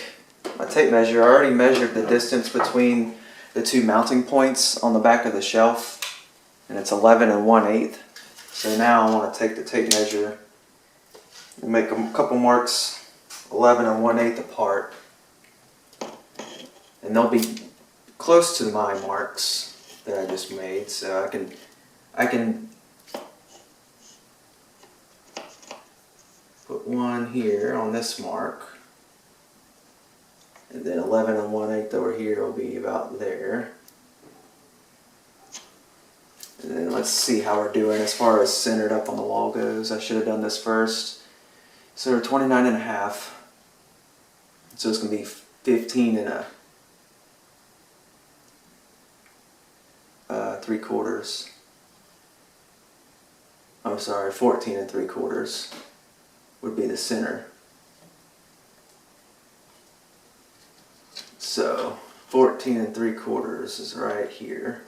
my tape measure. I already measured the distance between the two mounting points on the back of the shelf, and it's 11 1/8. So now I want to take the tape measure and make a couple marks 11 1/8 apart, and they'll be close to my marks that I just made. So I can put one here on this mark, and then 11 1/8 over here will be about there. And then let's see how we're doing as far as centered up on the wall goes. I should have done this first. So we're 29 1/2. So it's going to be 15 3/4. I'm sorry, 14 3/4 would be the center. So 14 3/4 is right here.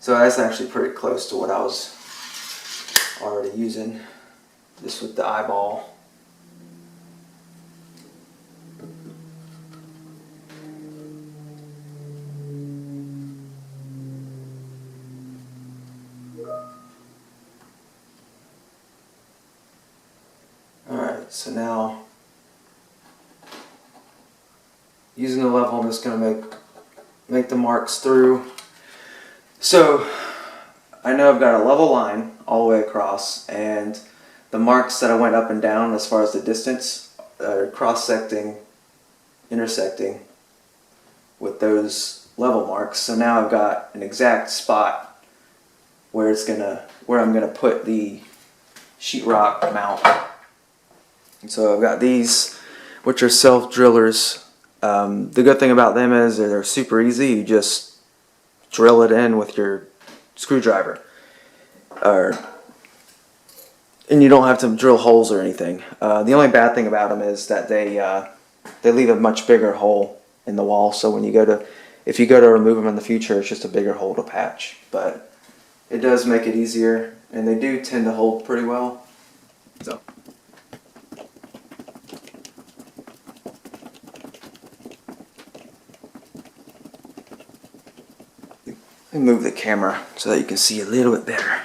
So that's actually pretty close to what I was already using, just with the eyeball. Alright, so now using the level, I'm just going to make the marks through. So I know I've got a level line all the way across, and the marks that I went up and down as far as the distance are cross-secting, intersecting with those level marks. So now I've got an exact spot where I'm gonna put the sheetrock mount. And so I've got these, which are self-drillers. The good thing about them is they're super easy. You just drill it in with your screwdriver, and you don't have to drill holes or anything. The only bad thing about them is that they leave a much bigger hole in the wall. So if you go to remove them in the future, it's just a bigger hole to patch. But it does make it easier, and they do tend to hold pretty well. So. Let me move the camera so that you can see a little bit better.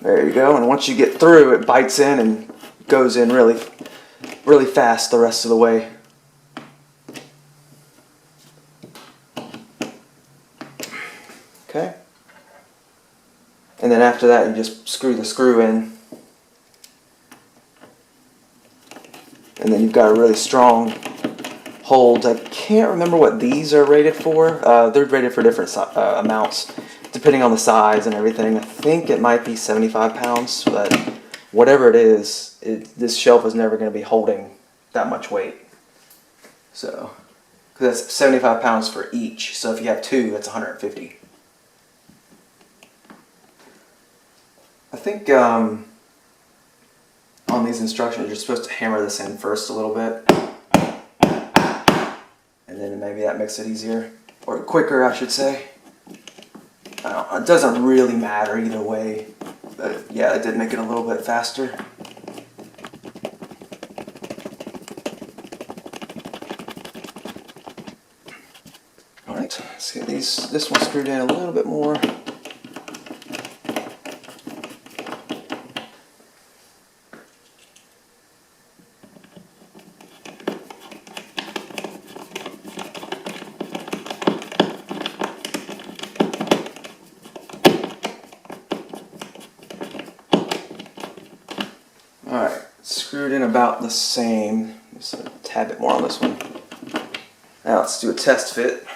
There you go, and once you get through, it bites in and goes in really, really fast the rest of the way. Okay. And then after that, you just screw the screw in. And then you've got a really strong hold. I can't remember what these are rated for. They're rated for different amounts, depending on the size and everything. I think it might be 75 pounds, but whatever it is, this shelf is never going to be holding that much weight. So, because that's 75 pounds for each. So if you have two, that's 150. I think on these instructions, you're supposed to hammer this in first a little bit, and then maybe that makes it easier, or quicker, I should say. It doesn't really matter either way. But yeah, it did make it a little bit faster. Alright, let's get this one screwed in a little bit more. Alright, screwed in about the same. Just a tad bit more on this one. Now let's do a test fit.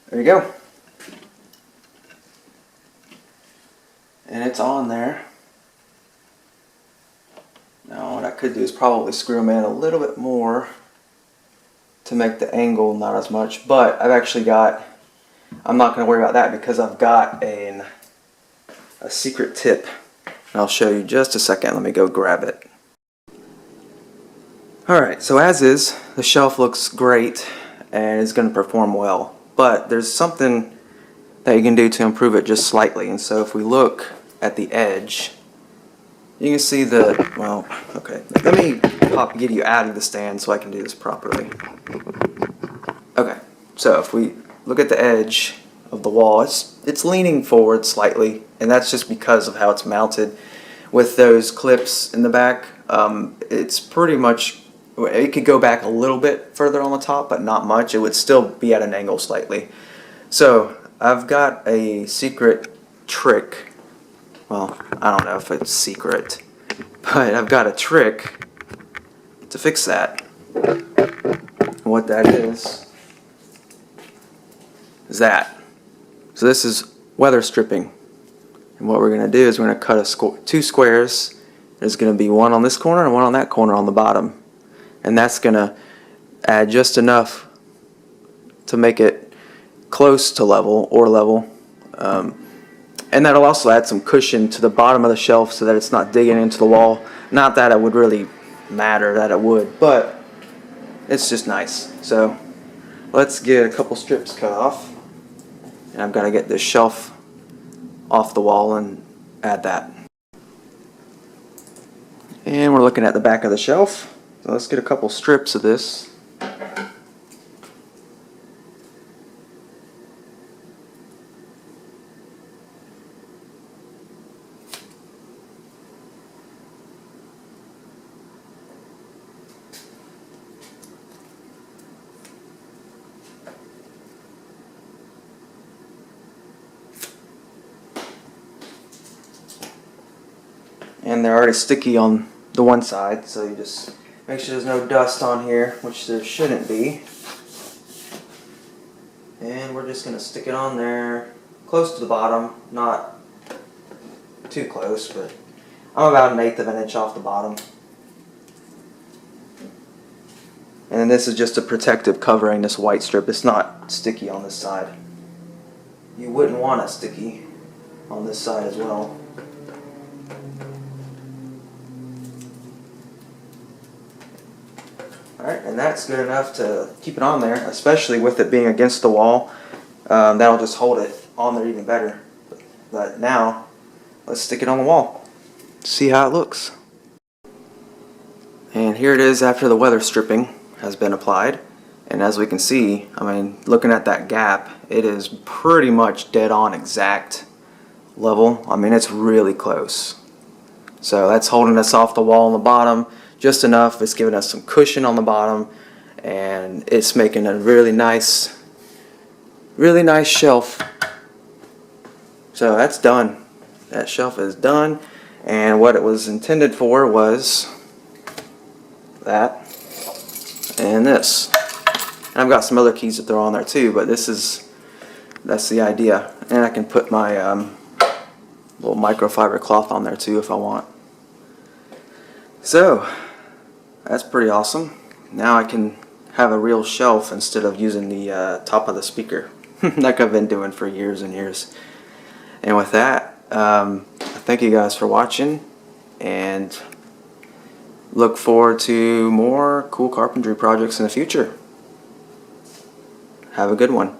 There you go. And it's on there. Now what I could do is probably screw them in a little bit more to make the angle not as much, but I've actually got, I'm not going to worry about that because I've got a secret tip. And I'll show you just a second. Let me go grab it. Alright, so as is, the shelf looks great and is going to perform well, but there's something that you can do to improve it just slightly. And so if we look at the edge, you can see the, well, okay, let me get you out of the stand so I can do this properly. Okay, so if we look at the edge of the wall, it's leaning forward slightly, and that's just because of how it's mounted. With those clips in the back, it's pretty much, it could go back a little bit further on the top, but not much. It would still be at an angle slightly. So I've got a secret trick. Well, I don't know if it's secret, but I've got a trick to fix that. And what that is that. So this is weather stripping. And what we're going to do is we're going to cut two squares. There's going to be one on this corner and one on that corner on the bottom. And that's going to add just enough to make it close to level or level. And that'll also add some cushion to the bottom of the shelf so that it's not digging into the wall. Not that it would really matter that it would, but it's just nice. So let's get a couple strips cut off. And I've got to get this shelf off the wall and add that. And we're looking at the back of the shelf. So let's get a couple strips of this. And they're already sticky on the one side, so you just make sure there's no dust on here, which there shouldn't be. And we're just going to stick it on there close to the bottom, not too close, but I'm about 1/8 of an inch off the bottom. And then this is just a protective covering, this white strip. It's not sticky on this side. You wouldn't want it sticky on this side as well. Alright, and that's good enough to keep it on there, especially with it being against the wall. That'll just hold it on there even better. But now, let's stick it on the wall. See how it looks. And here it is after the weather stripping has been applied. And as we can see, I mean, looking at that gap, it is pretty much dead on exact level. I mean, it's really close. So that's holding us off the wall on the bottom just enough. It's giving us some cushion on the bottom, and it's making a really nice shelf. So that's done. That shelf is done, and what it was intended for was that and this. And I've got some other keys to throw on there too, but that's the idea. And I can put my little microfiber cloth on there too if I want. So that's pretty awesome. Now I can have a real shelf instead of using the top of the speaker like I've been doing for years and years. And with that, I thank you guys for watching, and look forward to more cool carpentry projects in the future. Have a good one.